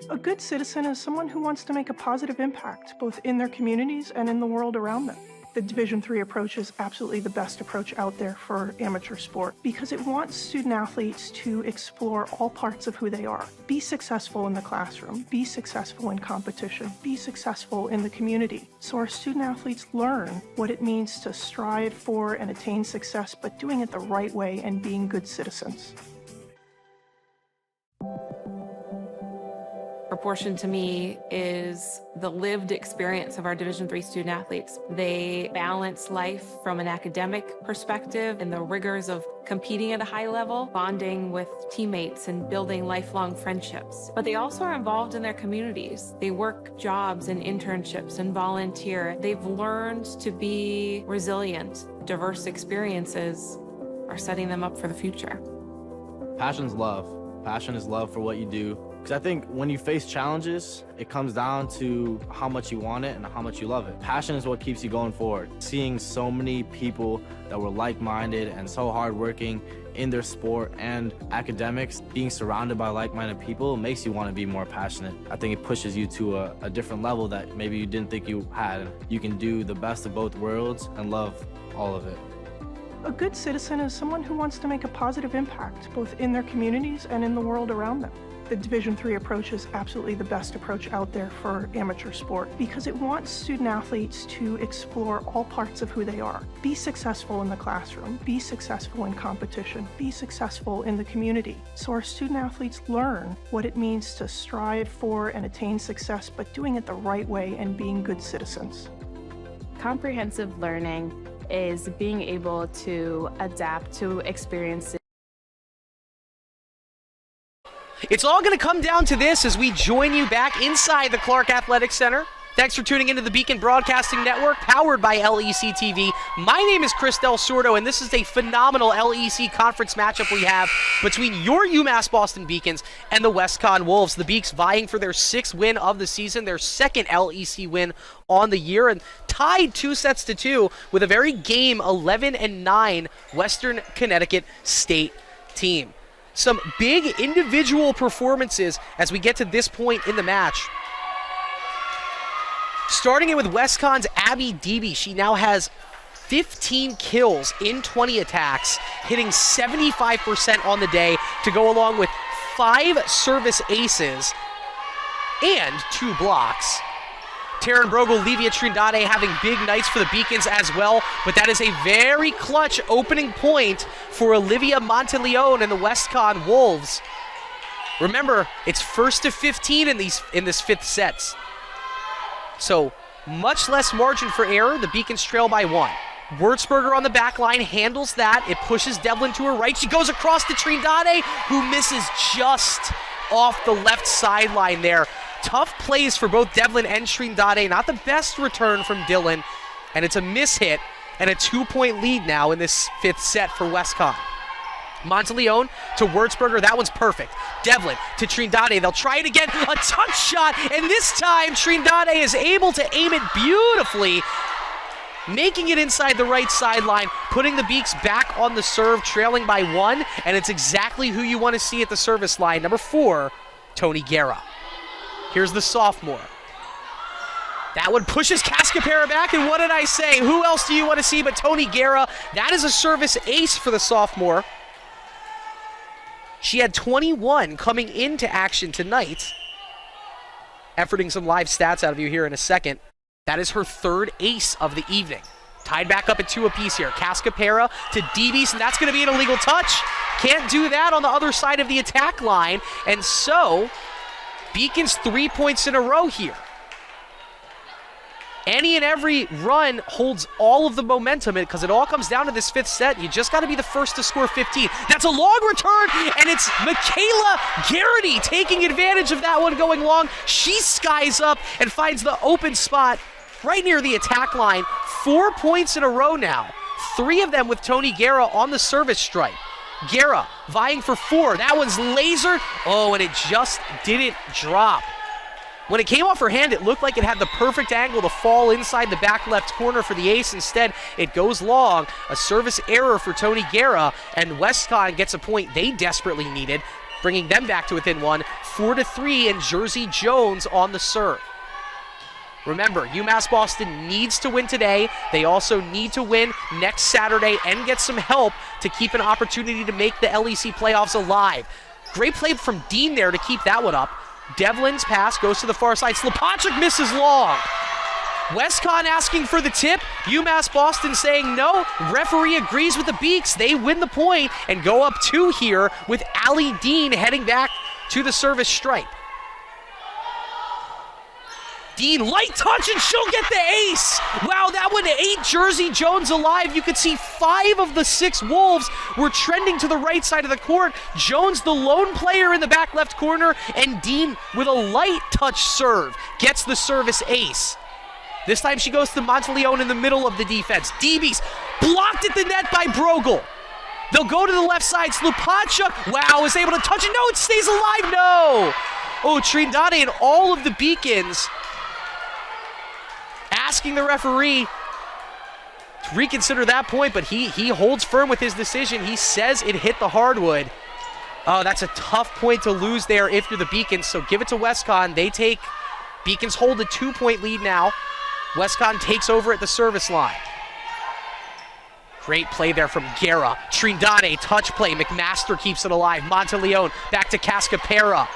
A good citizen is someone who wants to make a positive impact, both in their communities and in the world around them. The Division III approach is absolutely the best approach out there for amateur sport because it wants student athletes to explore all parts of who they are. Be successful in the classroom, be successful in competition, be successful in the community. So our student athletes learn what it means to strive for and attain success, but doing it the right way and being good citizens. Proportion to me is the lived experience of our Division III student athletes. They balance life from an academic perspective and the rigors of competing at a high level, bonding with teammates and building lifelong friendships. But they also are involved in their communities. They work jobs and internships and volunteer. They've learned to be resilient. Diverse experiences are setting them up for the future. Passion's love. Passion is love for what you do. Because I think when you face challenges, it comes down to how much you want it and how much you love it. Passion is what keeps you going forward. Seeing so many people that were like-minded and so hardworking in their sport and academics, being surrounded by like-minded people makes you want to be more passionate. I think it pushes you to a different level that maybe you didn't think you had. You can do the best of both worlds and love all of it. A good citizen is someone who wants to make a positive impact, both in their communities and in the world around them. The Division III approach is absolutely the best approach out there for amateur sport because it wants student athletes to explore all parts of who they are. Be successful in the classroom, be successful in competition, be successful in the community. So our student athletes learn what it means to strive for and attain success, but doing it the right way and being good citizens. Comprehensive learning is being able to adapt to experiences. It's all going to come down to this as we join you back inside the Clark Athletic Center. Thanks for tuning into the Beacon Broadcasting Network, powered by LEC TV. My name is Chris Del Sordo, and this is a phenomenal LEC conference matchup we have between your UMass Boston Beacons and the WestConn Wolves. The Beaks vying for their 6th win of the season, their 2nd LEC win on the year, and tied 2-2 with a very game 11-9 Western Connecticut State team. Some big individual performances as we get to this point in the match. Starting in with WestConn's Abby Deeby. She now has 15 kills in 20 attacks, hitting 75% on the day to go along with 5 service aces and 2 blocks. Taryn Brogel, Livia Trindade having big nights for the Beacons as well, but that is a very clutch opening point for Olivia Monteleone and the WestConn Wolves. Remember, it's 1st to 15 in this 5th sets. So much less margin for error. The Beacons trail by 1. Wurzberger on the back line handles that. It pushes Devlin to her right. She goes across to Trindade, who misses just off the left sideline there. Tough plays for both Devlin and Trindade. Not the best return from Dylan. And it's a mishit and a 2-point lead now in this 5th set for WestConn. Monteleone to Wurzberger. That one's perfect. Devlin to Trindade. They'll try it again. A touch shot. And this time Trindade is able to aim it beautifully, making it inside the right sideline, putting the Beaks back on the serve, trailing by 1. And it's exactly who you want to see at the service line. Number 4, Tony Guerra. Here's the sophomore. That one pushes Cascapera back, and what did I say? Who else do you want to see but Tony Guerra? That is a service ace for the sophomore. She had 21 coming into action tonight. Efforting some live stats out of you here in a second. That is her 3rd ace of the evening. Tied back up at 2 apiece here. Cascapera to Deebies, and that's going to be an illegal touch. Can't do that on the other side of the attack line, and so Beacon's 3 points in a row here. Any and every run holds all of the momentum because it all comes down to this fifth set. You just got to be the first to score 15. That's a long return, and it's Michaela Garrity taking advantage of that one going long. She skies up and finds the open spot right near the attack line. 4 points in a row now. 3 of them with Tony Guerra on the service stripe. Guerra vying for 4. That one's lasered. Oh, and it just didn't drop. When it came off her hand, it looked like it had the perfect angle to fall inside the back left corner for the ace. Instead, it goes long. A service error for Tony Guerra, and WestConn gets a point they desperately needed, bringing them back to within 1, 4-3, and Jersey Jones on the serve. Remember, UMass Boston needs to win today. They also need to win next Saturday and get some help to keep an opportunity to make the LEC playoffs alive. Great play from Dean there to keep that one up. Devlin's pass goes to the far side. Slopacek misses long. WestConn asking for the tip. UMass Boston saying no. Referee agrees with the Beaks. They win the point and go up 2 here with Allie Dean heading back to the service stripe. Dean, light touch, and she'll get the ace. Wow, that one ate Jersey Jones alive. You could see 5 of the 6 Wolves were trending to the right side of the court. Jones, the lone player in the back left corner, and Dean with a light touch serve gets the service ace. This time she goes to Monteleone in the middle of the defense. DB's blocked at the net by Brogel. They'll go to the left side. Slopacek, wow, is able to touch it. No, it stays alive. No. Oh, Trindade and all of the Beacons asking the referee to reconsider that point, but he holds firm with his decision. He says it hit the hardwood. Oh, that's a tough point to lose there if you're the Beacons, so give it to WestConn. Beacons hold a 2-point lead now. WestConn takes over at the service line. Great play there from Guerra. Trindade, touch play. McMaster keeps it alive. Monteleone back to Cascapera.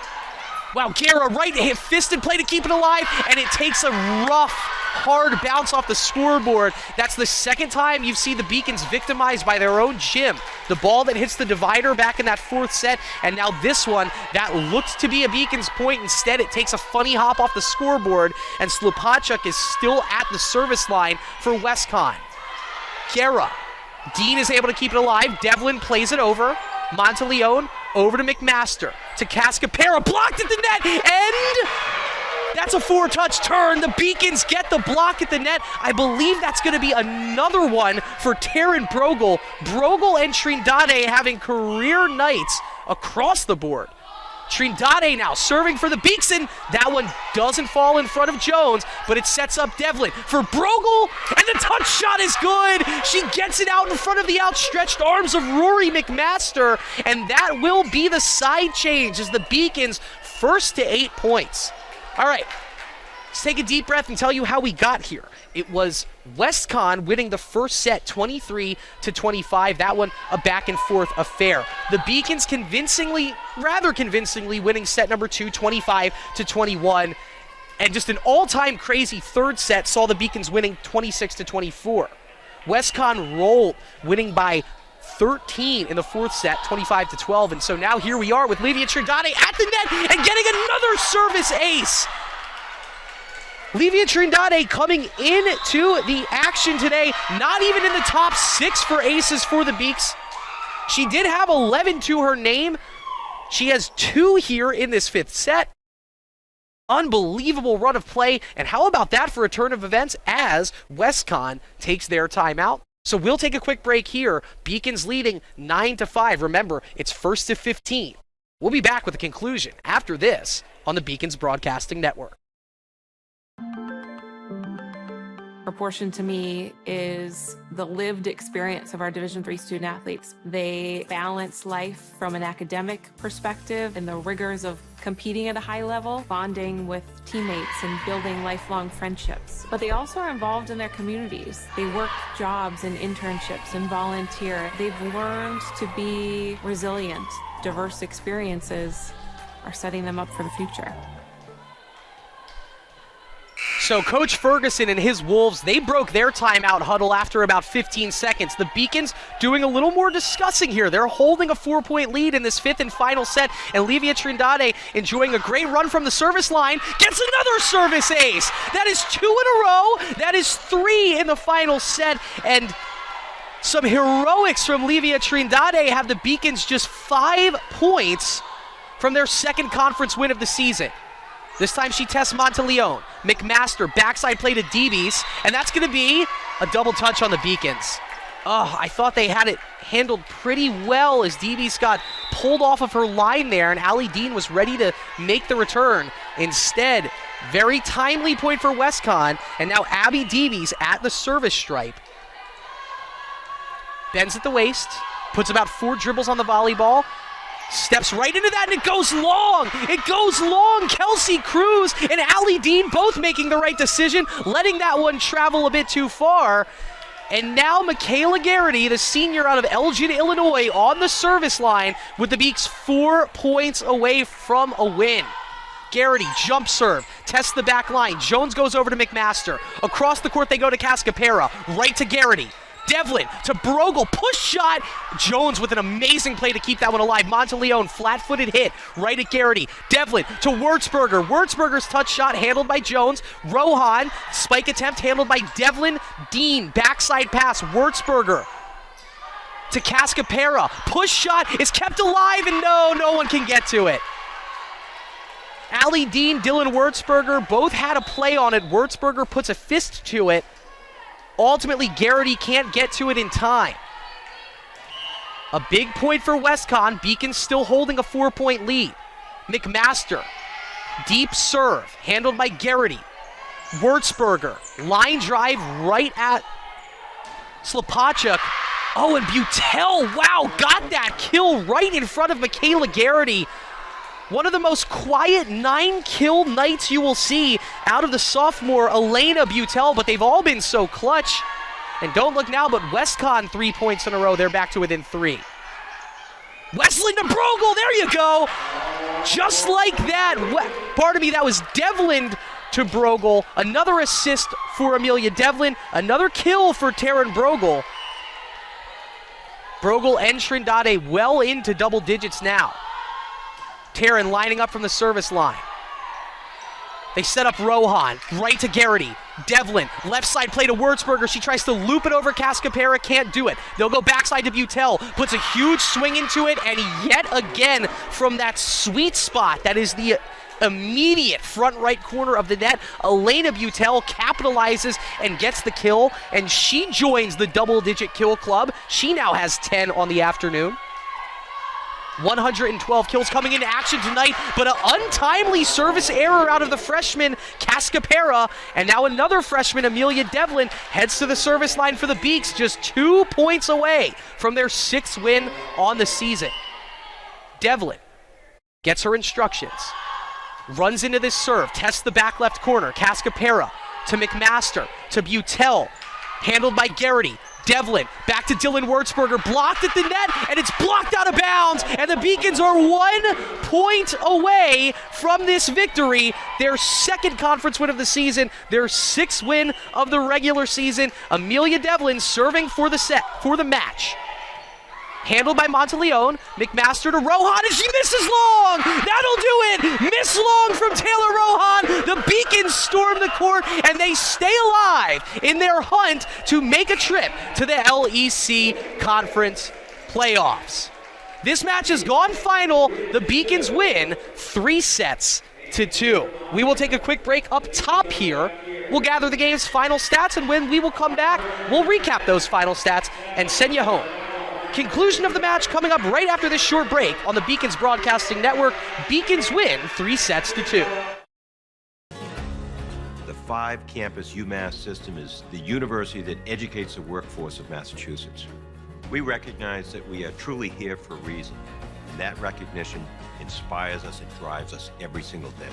Wow, Guerra right hit fisted play to keep it alive, and it takes a rough, hard bounce off the scoreboard. That's the second time you've seen the Beacons victimized by their own gym. The ball that hits the divider back in that 4th set, and now this one that looked to be a Beacons point. Instead, it takes a funny hop off the scoreboard, and Slopacek is still at the service line for WestConn. Guerra. Dean is able to keep it alive. Devlin plays it over. Monteleone over to McMaster, to Cascapera, blocked at the net, and that's a 4-touch turn. The Beacons get the block at the net. I believe that's going to be another one for Taryn Brogel. Brogel and Trindade having career nights across the board. Trindade now serving for the Beaks, and that one doesn't fall in front of Jones, but it sets up Devlin for Brogel, and the touch shot is good. She gets it out in front of the outstretched arms of Rory McMaster, and that will be the side change as the Beacons first to 8 points. All right, let's take a deep breath and tell you how we got here. It was WestConn winning the first set 23-25. That one a back and forth affair. The Beacons rather convincingly winning set number 2, 25-21. And just an all-time crazy third set saw the Beacons winning 26-24. WestConn rolled, winning by 13 in the 4th set, 25-12. And so now here we are with Livia Trindade at the net and getting another service ace. Livia Trindade coming into the action today, not even in the top 6 for aces for the Beaks. She did have 11 to her name. She has 2 here in this 5th set. Unbelievable run of play, and how about that for a turn of events as WestConn takes their timeout? So we'll take a quick break here. Beacons leading 9-5. Remember, it's 1st to 15. We'll be back with a conclusion after this on the Beacons Broadcasting Network. Proportion to me is the lived experience of our Division III student athletes. They balance life from an academic perspective and the rigors of competing at a high level, bonding with teammates and building lifelong friendships. But they also are involved in their communities. They work jobs and internships and volunteer. They've learned to be resilient. Diverse experiences are setting them up for the future. So Coach Ferguson and his Wolves, they broke their timeout huddle after about 15 seconds. The Beacons doing a little more discussing here. They're holding a 4-point lead in this fifth and final set, and Livia Trindade enjoying a great run from the service line, gets another service ace. That is 2 in a row. That is 3 in the final set, and some heroics from Livia Trindade have the Beacons just 5 points from their second conference win of the season. This time she tests Monteleone. McMaster, backside play to Deebies, and that's going to be a double touch on the Beacons. Oh, I thought they had it handled pretty well as Deebies got pulled off of her line there, and Allie Dean was ready to make the return. Instead, very timely point for WestConn, and now Abby Deebies at the service stripe. Bends at the waist, puts about 4 dribbles on the volleyball, steps right into that, and it goes long. It goes long. Kelsey Cruz and Allie Dean both making the right decision, letting that one travel a bit too far. And now Michaela Garrity, the senior out of Elgin, Illinois, on the service line with the Beaks 4 points away from a win. Garrity, jump serve, tests the back line. Jones goes over to McMaster. Across the court they go to Cascapera. Right to Garrity. Devlin to Brogel, push shot. Jones with an amazing play to keep that one alive. Monteleone, flat-footed hit, right at Garrity. Devlin to Wurtzberger. Wurtzberger's touch shot handled by Jones. Rohan, spike attempt handled by Devlin. Dean, backside pass, Wurtzberger to Cascapera. Push shot is kept alive, and no one can get to it. Allie Dean, Dylan Wurtzberger both had a play on it. Wurtzberger puts a fist to it. Ultimately, Garrity can't get to it in time. A big point for WestConn. Beacons still holding a 4-point lead. McMaster, deep serve, handled by Garrity. Wurtzberger, line drive right at Slapachuk. Oh, and Butel, wow, got that kill right in front of Michaela Garrity. One of the most quiet 9-kill nights you will see out of the sophomore Elena Butel, but they've all been so clutch. And don't look now, but WestConn 3 points in a row. They're back to within 3. Westland to Brogel, there you go. Just like that. Pardon me, that was Devlin to Brogel. Another assist for Amelia Devlin. Another kill for Taryn Brogel. Brogel and Trindade well into double digits now. Taryn lining up from the service line. They set up Rohan, right to Garrity. Devlin, left side play to Wurtzberger. She tries to loop it over Cascapera, can't do it. They'll go backside to Butel, puts a huge swing into it, and yet again from that sweet spot, that is the immediate front right corner of the net, Elena Butel capitalizes and gets the kill, and she joins the double-digit kill club. She now has 10 on the afternoon. 112 kills coming into action tonight, but an untimely service error out of the freshman Cascapera, and now another freshman, Amelia Devlin, heads to the service line for the Beaks, just 2 points away from their 6th win on the season. Devlin gets her instructions, runs into this serve, tests the back left corner. Cascapera to McMaster, to Butel, handled by Garrity. Devlin, back to Dylan Wurtzberger, blocked at the net, and it's blocked out of bounds, and the Beacons are 1 point away from this victory, their 2nd conference win of the season, their 6th win of the regular season. Amelia Devlin serving for the match. Handled by Monteleone, McMaster to Rohan, and she misses long! That'll do it! Miss long from Taylor Rohan! The Beacons storm the court, and they stay alive in their hunt to make a trip to the LEC Conference Playoffs. This match has gone final. The Beacons win 3-2. We will take a quick break up top here. We'll gather the game's final stats, and when we will come back, we'll recap those final stats and send you home. Conclusion of the match coming up right after this short break on the Beacons Broadcasting Network. Beacons win 3-2. The 5-campus UMass system is the university that educates the workforce of Massachusetts. We recognize that we are truly here for a reason, and that recognition inspires us and drives us every single day.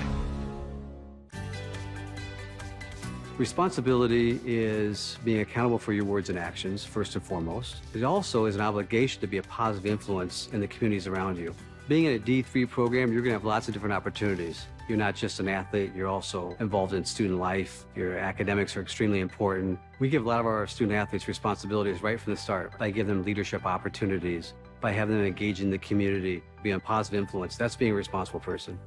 Responsibility is being accountable for your words and actions, first and foremost. It also is an obligation to be a positive influence in the communities around you. Being in a D3 program, you're going to have lots of different opportunities. You're not just an athlete, you're also involved in student life. Your academics are extremely important. We give a lot of our student athletes responsibilities right from the start by giving them leadership opportunities, by having them engage in the community, be a positive influence. That's being a responsible person.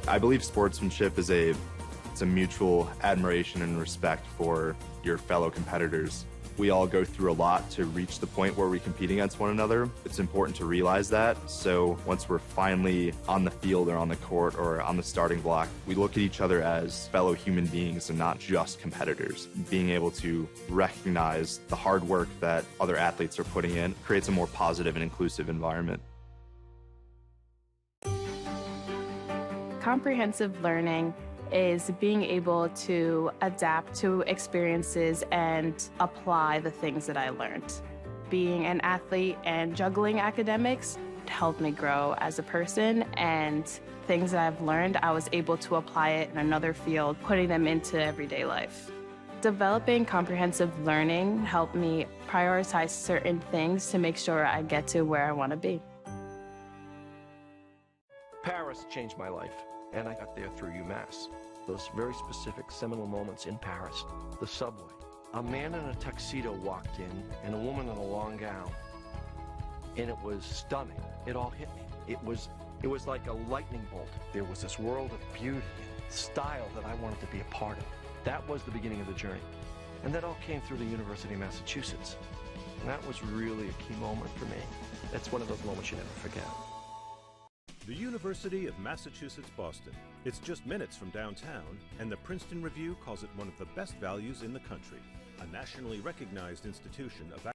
I believe sportsmanship is it's a mutual admiration and respect for your fellow competitors. We all go through a lot to reach the point where we compete against one another. It's important to realize that. So once we're finally on the field or on the court or on the starting block, we look at each other as fellow human beings and not just competitors. Being able to recognize the hard work that other athletes are putting in creates a more positive and inclusive environment. Comprehensive learning is being able to adapt to experiences and apply the things that I learned. Being an athlete and juggling academics helped me grow as a person, and things that I've learned, I was able to apply it in another field, putting them into everyday life. Developing comprehensive learning helped me prioritize certain things to make sure I get to where I want to be. Paris changed my life, and I got there through UMass. Those very specific seminal moments in Paris, the subway. A man in a tuxedo walked in, and a woman in a long gown, and it was stunning. It all hit me. It was like a lightning bolt. There was this world of beauty and style that I wanted to be a part of. That was the beginning of the journey. And that all came through the University of Massachusetts. And that was really a key moment for me. That's one of those moments you never forget. The University of Massachusetts Boston. It's just minutes from downtown, and the Princeton Review calls it one of the best values in the country. A nationally recognized institution of...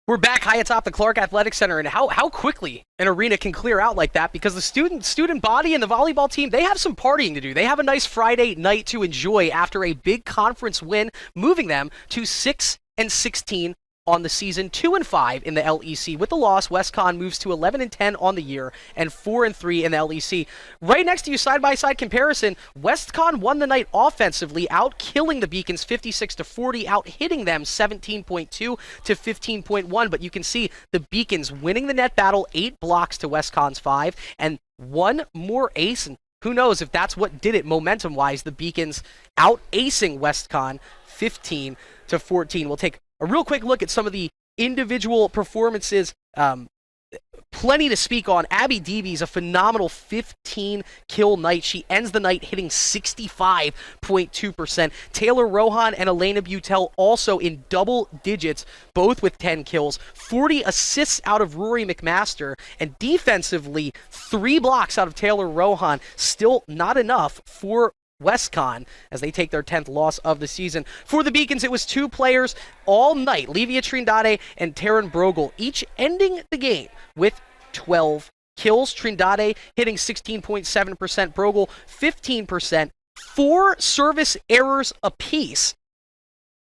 We're back high atop the Clark Athletic Center, and how quickly an arena can clear out like that, because the student body and the volleyball team, they have some partying to do. They have a nice Friday night to enjoy after a big conference win, moving them to 6-16 on the season, 2-5 in the LEC. With the loss, WestConn moves to 11-10 on the year and 4-3 in the LEC. Right next to you, side-by-side comparison, WestConn won the night offensively, out-killing the Beacons 56-40, out-hitting them 17.2 to 15.1. But you can see the Beacons winning the net battle, 8 blocks to WestConn's 5, and one more ace. And who knows if that's what did it momentum-wise, the Beacons out-acing WestConn 15-14. We'll take a real quick look at some of the individual performances. Plenty to speak on. Abby Deeby's a phenomenal 15-kill night. She ends the night hitting 65.2%. Taylor Rohan and Elena Butel also in double digits, both with 10 kills. 40 assists out of Rory McMaster, and defensively, 3 blocks out of Taylor Rohan. Still not enough for WestConn as they take their 10th loss of the season. For the Beacons, it was 2 players all night, Livia Trindade and Taryn Brogel, each ending the game with 12 kills. Trindade hitting 16.7%, Brogel 15%, 4 service errors apiece,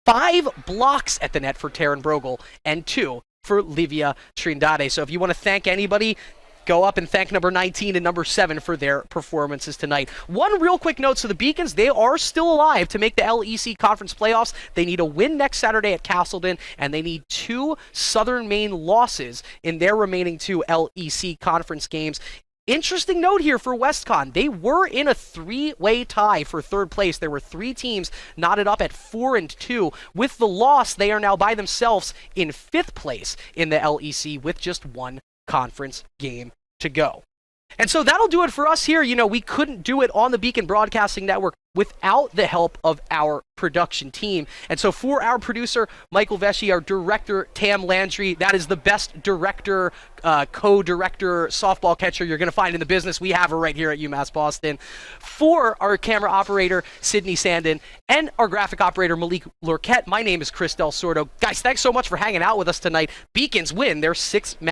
5 blocks at the net for Taryn Brogel, and 2 for Livia Trindade. So if you want to thank anybody, go up and thank number 19 and number 7 for their performances tonight. One real quick note, so the Beacons, they are still alive to make the LEC Conference playoffs. They need a win next Saturday at Castleton, and they need 2 Southern Maine losses in their remaining 2 LEC Conference games. Interesting note here for WestConn. They were in a 3-way tie for 3rd place. There were 3 teams knotted up at 4-2. With the loss, they are now by themselves in 5th place in the LEC with just 1 conference game to go. And so that'll do it for us here. You know, we couldn't do it on the Beacon Broadcasting Network without the help of our production team. And so for our producer, Michael Vesci, our director, Tam Landry, that is the best director, co-director, softball catcher you're going to find in the business. We have her right here at UMass Boston. For our camera operator, Sydney Sandin, and our graphic operator, Malik Lurquette, my name is Chris Del Sordo. Guys, thanks so much for hanging out with us tonight. Beacons win their 6th